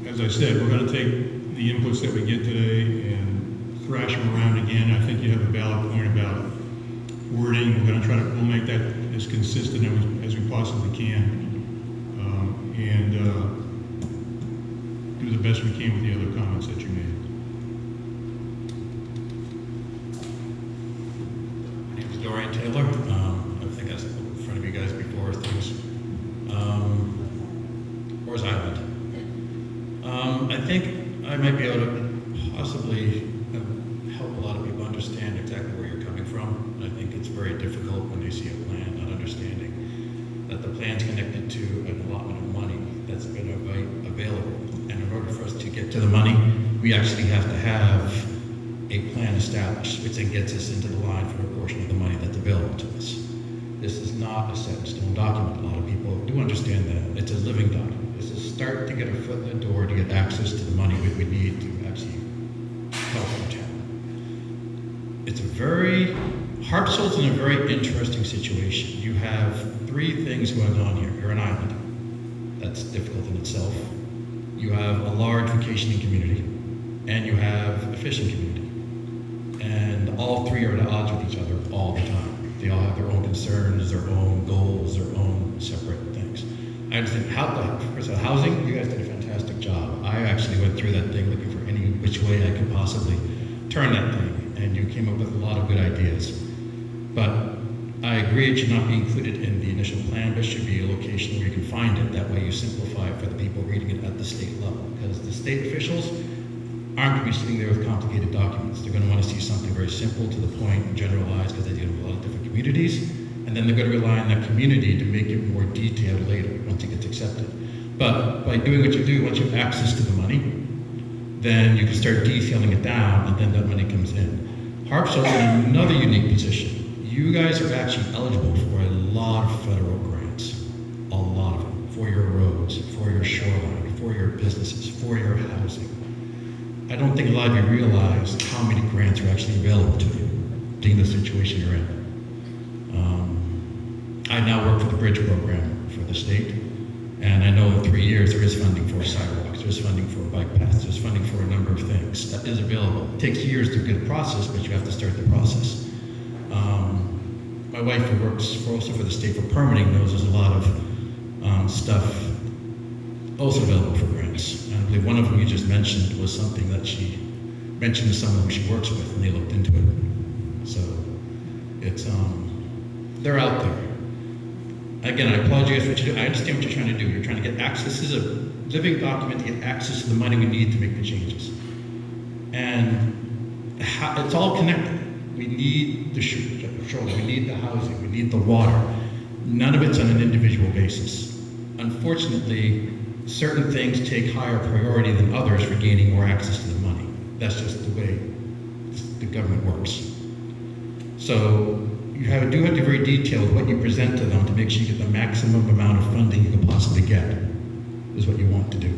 As I said, we're going to take the inputs that we get today and thrash them around again. I think you have a valid point about wording. We're going to we'll make that as consistent as we possibly can, and do the best we can with the other comments that you made. My name is Dorian Taylor. I think I was in front of you guys before things. Where's Island? I think I might be able to possibly help a lot of people understand exactly where you're coming from. I think it's very difficult when they see a plan, not understanding that the plan's connected to an allotment of money that's been available. And in order for us to get to the money, we actually have to have a plan established, which then gets us into the line for a portion of the money that's available to us. This is not a set in stone document. A lot of people do understand that. It's a living document. It's a start to get a foot in the door to get access to the money we need to actually help our town. It's Harpswell's in a very interesting situation. You have three things going on here. You're an island. That's difficult in itself. You have a large vacationing community, and you have a fishing community. And all three are at odds with each other all the time. They all have their own concerns, their own goals, their own separate things. I understand housing, you guys did a fantastic job. I actually went through that thing looking for any which way I could possibly turn that thing, and you came up with a lot of good ideas. But I agree it should not be included in the initial plan, but should be a location where you can find it. That way you simplify it for the people reading it at the state level. Because the state officials aren't going to be sitting there with complicated documents. They're going to want to see something very simple, to the point, and generalized, because they deal with a lot of different communities. And then they're going to rely on that community to make it more detailed later, once it gets accepted. But by doing what you do, once you have access to the money, then you can start detailing it down, and then that money comes in. Harpswell's in another unique position. You guys are actually eligible for a lot of federal grants, a lot of them, for your roads, for your shoreline, for your businesses, for your housing. I don't think a lot of you realize how many grants are actually available to you, being the situation you're in. I now work for the bridge program for the state, and I know in 3 years there is funding for sidewalks, there's funding for bike paths, there's funding for a number of things that is available. It takes years to get a process, but you have to start the process. My wife, who works also for the state for permitting, knows there's a lot of stuff also available for grants. And I believe one of them you just mentioned was something that she mentioned to someone she works with, and they looked into it. So it's they're out there. Again, I applaud you guys for what you do. I understand what you're trying to do. You're trying to get access. This is a living document to get access to the money we need to make the changes. And it's all connected. We need the shoreline, we need the housing, we need the water. None of it's on an individual basis. Unfortunately, certain things take higher priority than others for gaining more access to the money. That's just the way the government works. So you do have to be very detailed what you present to them to make sure you get the maximum amount of funding you can possibly get, is what you want to do.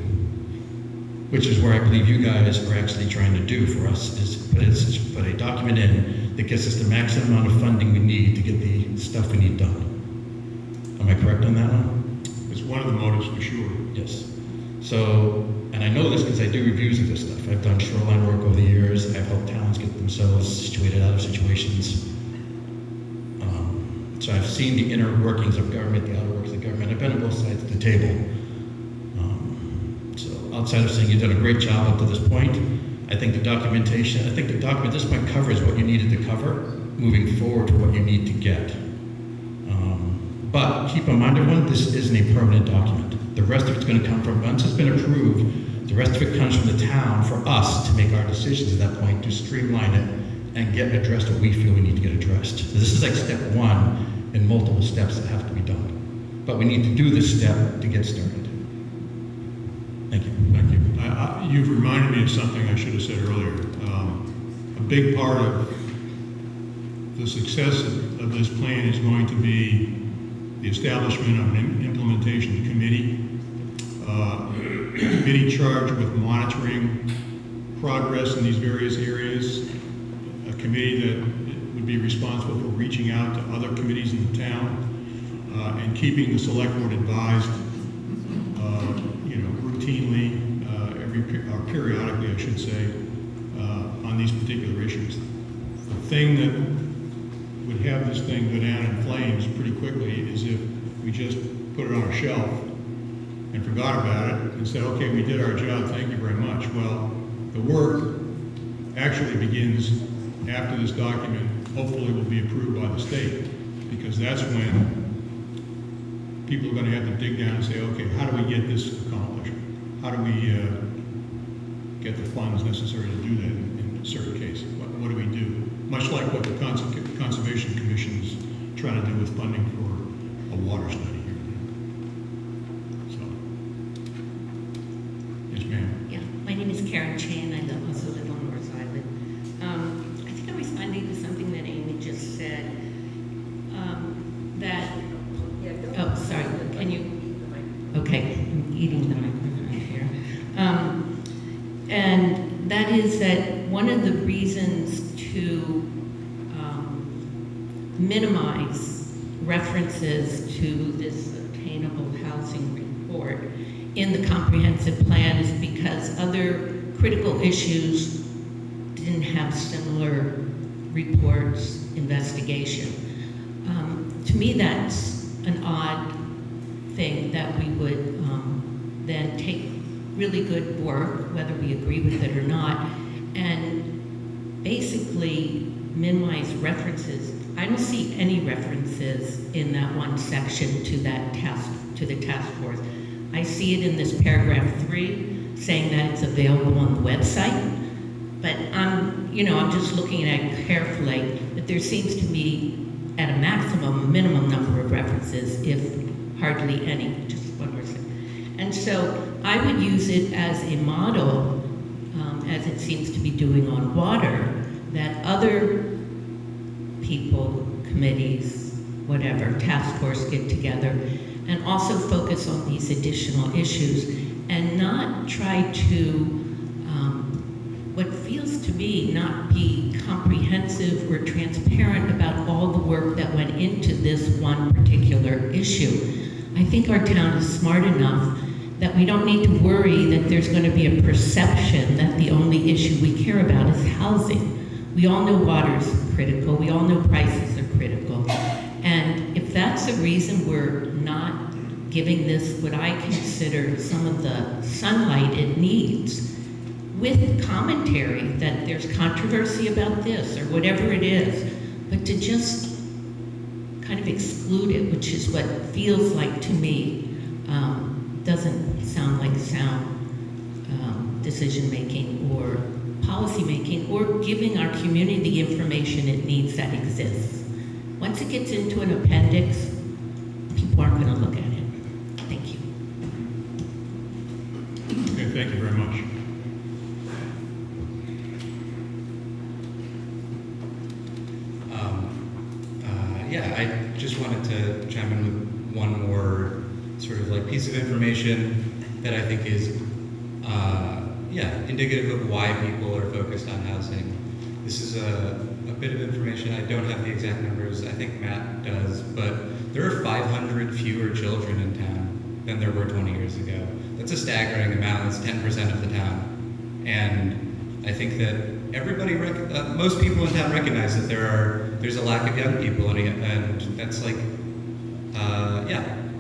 Which is where I believe you guys are actually trying to do for us, is put a document in that gets us the maximum amount of funding we need to get the stuff we need done. Am I correct on that one? It's one of the motives for sure. Yes. So, and I know this because I do reviews of this stuff. I've done shoreline work over the years. I've helped towns get themselves situated out of situations. So I've seen the inner workings of government, the outer workings of government. I've been on both sides of the table. So outside of saying you've done a great job up to this point, I think the document at this point covers what you needed to cover, moving forward to what you need to get. But keep in mind, everyone, this isn't a permanent document. The rest of it's going to come from, once it's been approved, the rest of it comes from the town for us to make our decisions at that point, to streamline it and get addressed what we feel we need to get addressed. So this is like step one in multiple steps that have to be done. But we need to do this step to get started. Thank you. Thank you. You've reminded me of something I should have said earlier. A big part of the success of this plan is going to be the establishment of an implementation committee, a committee charged with monitoring progress in these various areas, a committee that would be responsible for reaching out to other committees in the town, and keeping the select board advised, routinely, or periodically, I should say, on these particular issues. The thing that would have this thing go down in flames pretty quickly is if we just put it on a shelf and forgot about it and said, okay, we did our job, thank you very much. Well, the work actually begins after this document hopefully will be approved by the state, because that's when people are going to have to dig down and say, okay, how do we get this accomplished? How do we get the funds necessary to do that in certain cases? What do we do? Much like what the Conservation Commission's trying to do with funding for a water study here. So, yes, ma'am. Yeah, my name is Karen Chan. I also live on North Island. I think I'm responding to something that Amy just said. Sorry, can you? Okay, I'm eating the microphone here. And that is that one of the reasons to minimize references to this attainable housing report in the comprehensive plan is because other critical issues didn't have similar reports, investigation. To me, that's an odd thing that we would then take really good work, whether we agree with it or not, and basically minimize references. I don't see any references in that one section to that the task force. I see it in this paragraph 3 saying that it's available on the website, but I'm just looking at it carefully, that there seems to be at a minimum number of references, if hardly any, just one person. And so I would use it as a model, as it seems to be doing on water, that other people, committees, whatever, task force get together and also focus on these additional issues and not try to, what feels to me, not be comprehensive or transparent about all the work that went into this one particular issue. I think our town is smart enough that we don't need to worry that there's going to be a perception that the only issue we care about is housing. We all know water is critical. We all know prices are critical. And if that's the reason we're not giving this what I consider some of the sunlight it needs, with commentary that there's controversy about this or whatever it is, but to just kind of exclude it, which is what feels like to me doesn't sound like sound decision-making or policy-making or giving our community the information it needs that exists. Once it gets into an appendix, people aren't going to look at it. Thank you. yeah, I just wanted to chime in with one more sort of like piece of information that I think is, indicative of why people are focused on housing. This is a bit of information. I don't have the exact numbers. I think Matt does, but there are 500 fewer children in town than there were 20 years ago. That's a staggering amount. It's 10% of the town. And I think that everybody, most people in town recognize that there's a lack of young people, and that's like,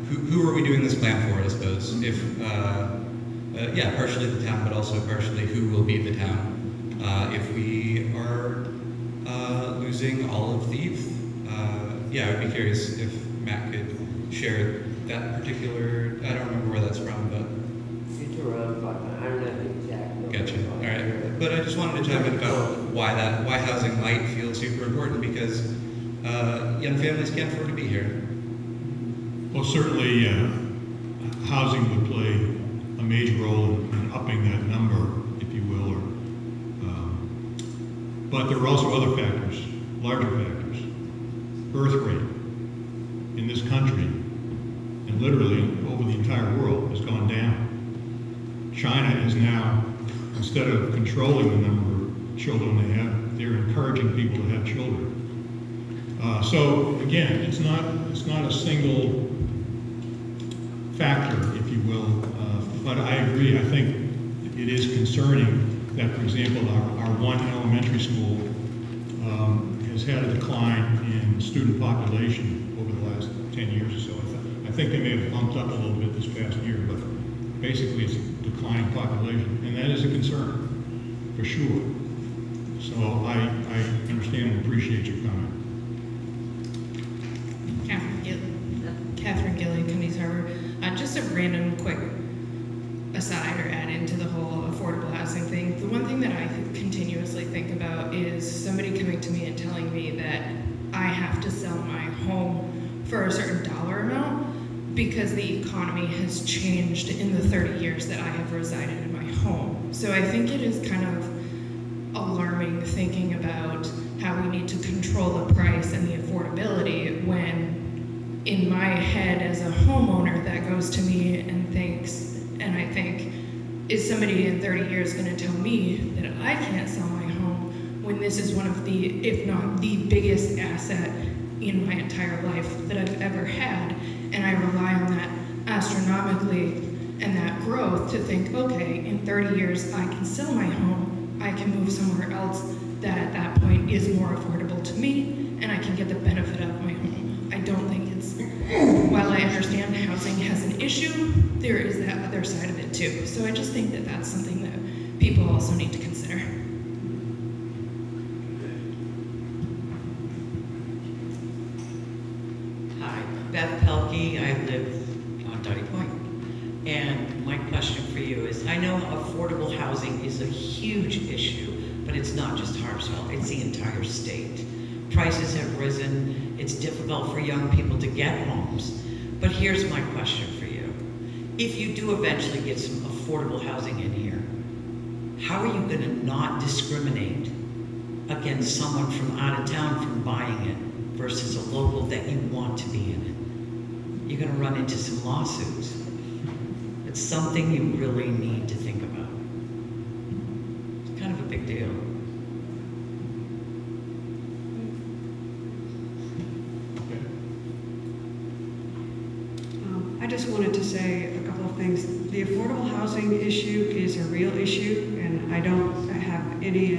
who are we doing this plan for, I suppose? If, partially the town, but also partially who will be the town if we are losing all of the youth. I'd be curious if Matt could share that particular, I don't remember where that's from, but. It's around 500, I don't know the exact number. Gotcha. All right. But I just wanted to chime in about why housing might feel super important, because young families can't afford to be here. Well, certainly, housing would play a major role in upping that number, if you will. But there are also other factors, larger factors. Birth rate in this country, and literally over the entire world, has gone down. China is now, instead of controlling the number of children they have, they're encouraging people to have children. So again, it's not a single factor, if you will, but I agree. I think it is concerning that, for example, our one elementary school has had a decline in student population over the last 10 years or so. I think they may have bumped up a little bit this past year, but basically it's a declining population, and that is a concern, for sure. So I understand and appreciate your comment. Catherine Gilly, Cundy's Harbor. Just a random quick aside or add into the whole affordable housing thing. The one thing that I continuously think about is somebody coming to me and telling me that I have to sell my home for a certain dollar amount because the economy has changed in the 30 years that I have resided in my home. So I think it is kind of alarming thinking about how we need to control the price and the affordability when in my head as a homeowner that goes to me and thinks, and I think, is somebody in 30 years going to tell me that I can't sell my home when this is one of the, if not the biggest asset in my entire life that I've ever had, and I rely on that astronomically and that growth to think, okay, in 30 years I can sell my home, I can move somewhere else that at that point is more affordable to me, and I can get the benefit of my home. I don't think it's, while I understand housing has an issue, there is that other side of it too. So I just think that that's something that people also need to consider. Hi, Beth Pelkey. I live on Dottie Point. And my question for you is, I know affordable housing is a huge issue, but it's not just Harpswell, it's the entire state. Prices have risen. It's difficult for young people to get homes. But here's my question for you. If you do eventually get some affordable housing in here, how are you going to not discriminate against someone from out of town from buying it versus a local that you want to be in it? You're going to run into some lawsuits. It's something you really need to think about. It's kind of a big deal. I just wanted to say a couple of things. The affordable housing issue is a real issue, and I don't have any,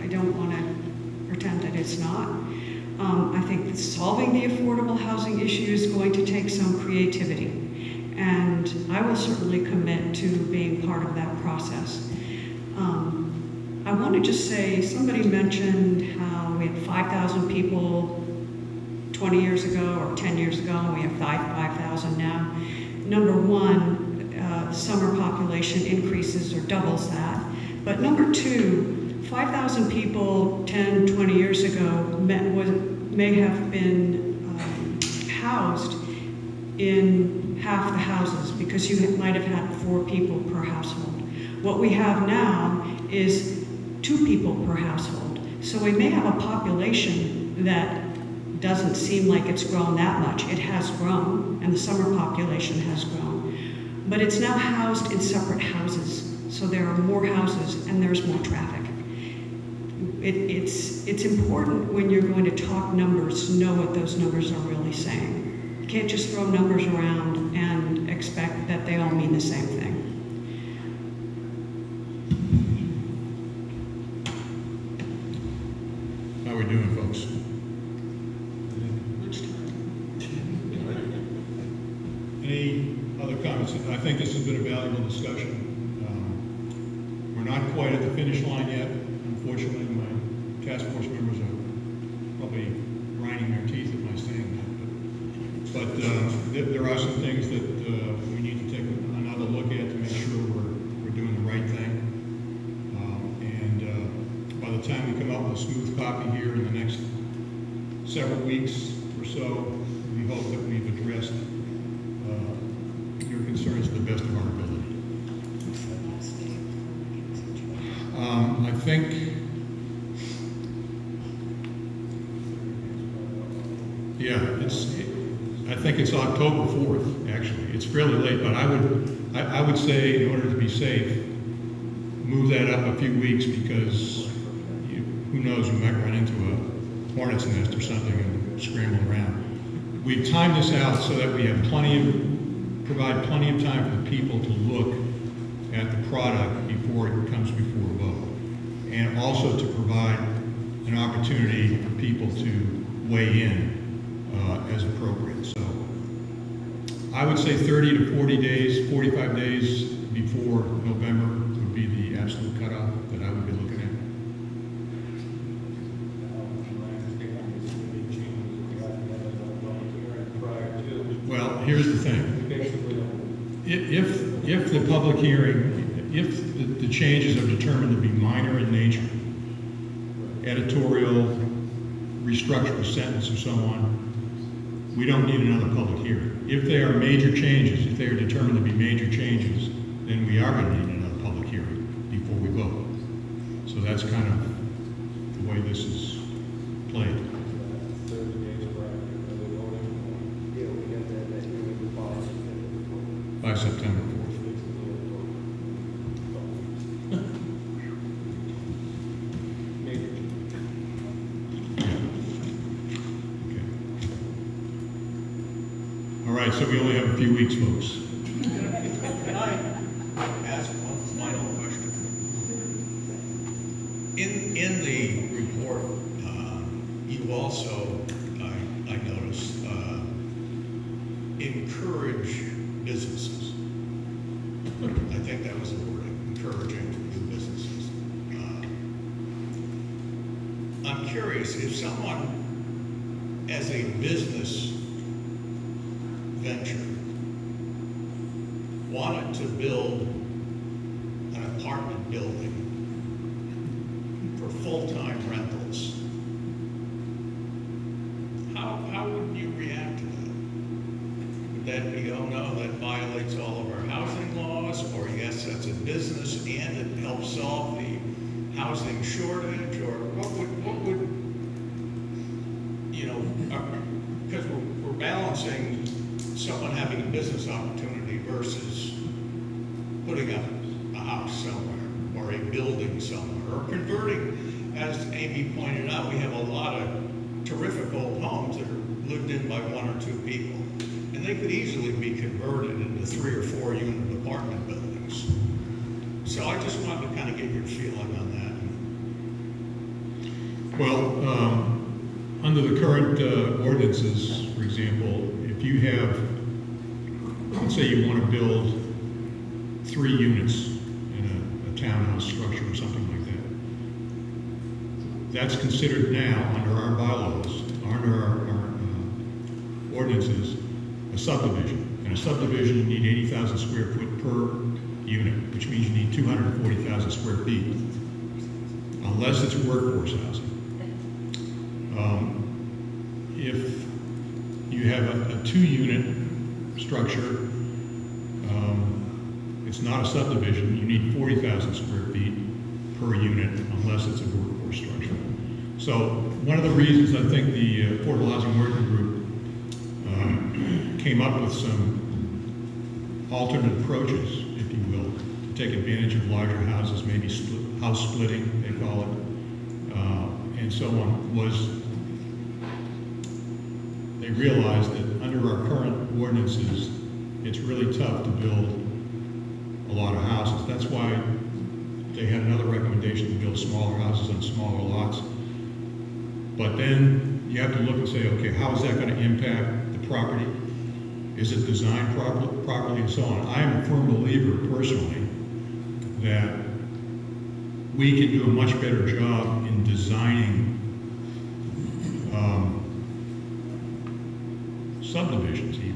I don't want to pretend that it's not. I think that solving the affordable housing issue is going to take some creativity, and I will certainly commit to being part of that process. I want to just say, somebody mentioned how we had 5,000 people 20 years ago or 10 years ago, and we have 5,000 now. Number one, summer population increases or doubles that. But number two, 5,000 people 10, 20 years ago may have been housed in half the houses because you might have had 4 people per household. What we have now is 2 people per household. So we may have a population that doesn't seem like it's grown that much. It has grown, and the summer population has grown. But it's now housed in separate houses, so there are more houses and there's more traffic. It's important when you're going to talk numbers to know what those numbers are really saying. You can't just throw numbers around and expect that they all mean the same thing. How are we doing, folks? Any other comments? I think this has been a valuable discussion. We're not quite at the finish line yet. Unfortunately, my task force members are probably grinding their teeth at my saying that. But there are some things that we need to take another look at to make sure we're doing the right thing. And by the time we come up with a smooth copy here in the next several weeks or so, we hope that we've addressed your concerns to the best of our ability. I think I think it's October 4th, actually. It's fairly late, but I would say, in order to be safe, move that up a few weeks, because who knows, we might run into a hornet's nest or something and scramble around. We've timed this out so that we have provide plenty of time for the people to look at the product before it comes before a vote, and also to provide an opportunity for people to weigh in as appropriate. So I would say 30 to 40 days, 45 days before November would be the absolute cutoff that I would be looking at. Well, here's the thing. If the public hearing, if the changes are determined to be minor in nature, editorial, restructure a sentence or so on, we don't need another public hearing. If they are major changes, if they are determined to be major changes, then we are going to need another public hearing before we vote. So that's kind of the way this is played. By September 4th. All right, so we only have a few weeks, folks. Can I ask one final question? In the report, you also, I noticed, encourage businesses. I think that was the wording, encouraging new businesses. I'm curious, if someone, as a business venture, wanted to build an apartment building for full-time rentals, how would you react to that? Would that be, oh no, that violates all of our housing laws, or yes, that's a business and it helps solve the housing shortage, or what would because we're balancing someone having a business opportunity versus putting up a house somewhere or a building somewhere or converting. As Amy pointed out, we have a lot of terrific old homes that are lived in by one or two people, and they could easily be converted into 3 or 4 unit apartment buildings. So I just wanted to kind of get your feeling on that. Well, under the current ordinances, for example, if you have, let's say you want to build 3 units in a townhouse structure or something like that, that's considered now, under our bylaws, under our ordinances, a subdivision. And a subdivision, you need 80,000 square foot per unit, which means you need 240,000 square feet, unless it's workforce housing. If you have a 2-unit structure, it's not a subdivision, you need 40,000 square feet per unit unless it's a workforce structure. So one of the reasons I think the Affordable Housing Working Group came up with some alternate approaches, if you will, to take advantage of larger houses, maybe house splitting, they call it, and so on, was they realized that under our current ordinances, it's really tough to build a lot of houses. That's why they had another recommendation to build smaller houses on smaller lots. But then you have to look and say, okay, how is that going to impact the property? Is it designed properly and so on? I am a firm believer personally that we can do a much better job in designing subdivisions even.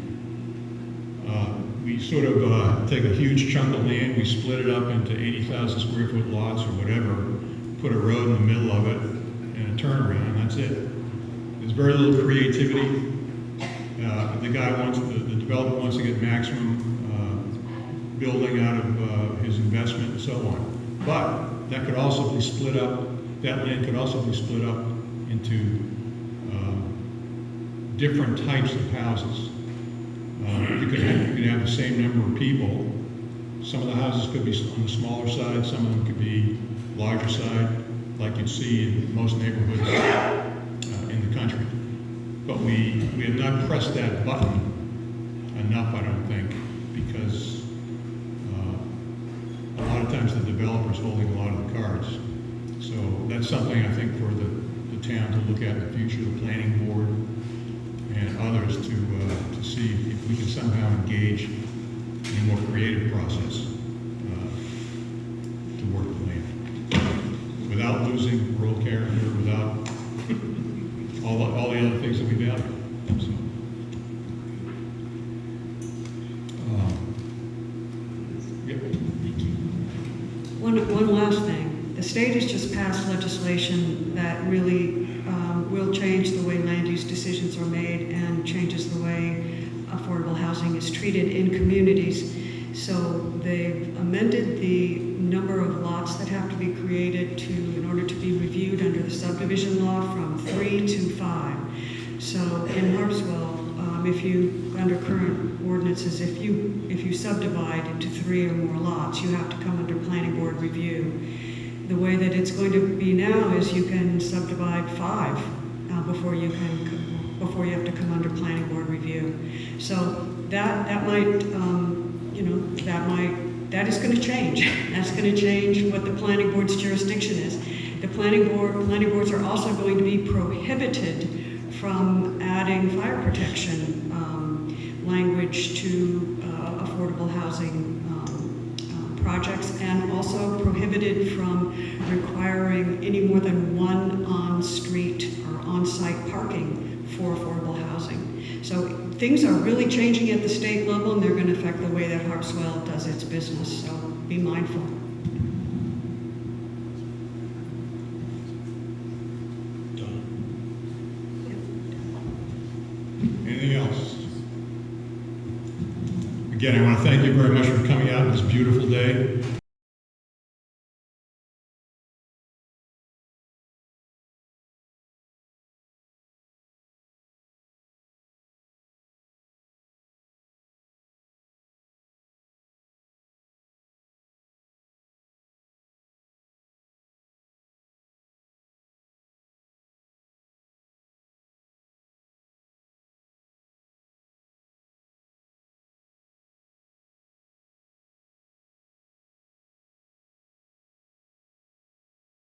We sort of take a huge chunk of land, we split it up into 80,000 square foot lots or whatever, put a road in the middle of it and a turnaround, and that's it. There's very little creativity. The developer wants to get maximum building out of his investment and so on. But that could also be split up, that land could also be split up into different types of houses. You could have the same number of people. Some of the houses could be on the smaller side, some of them could be larger side, like you'd see in most neighborhoods in the country. But we have not pressed that button enough, I don't think, because a lot of times the developer's holding a lot of the cards. So that's something I think for the town to look at in the future, the planning board and others to see if we can somehow engage in a more creative process to work the land without losing rural character, without all the other things that we value. So, yep. One last thing. The state has just passed legislation that really will change the way land use decisions are made and changes the way affordable housing is treated in communities. So they've amended the number of lots that have to be created in order to be reviewed under the subdivision law from 3 to 5. So in Harpswell, under current ordinances, if you subdivide into 3 or more lots, you have to come under planning board review. The way that it's going to be now is you can subdivide 5 before you have to come under planning board review. So that is going to change. That's going to change what the planning board's jurisdiction is. The planning boards are also going to be prohibited from adding fire protection language to affordable housing projects, and also prohibited from requiring any more than one on-street or on-site parking for affordable housing. So things are really changing at the state level, and they're going to affect the way that Harpswell does its business, so be mindful. Anything else? Again, I want to thank you very much for coming out on this beautiful day.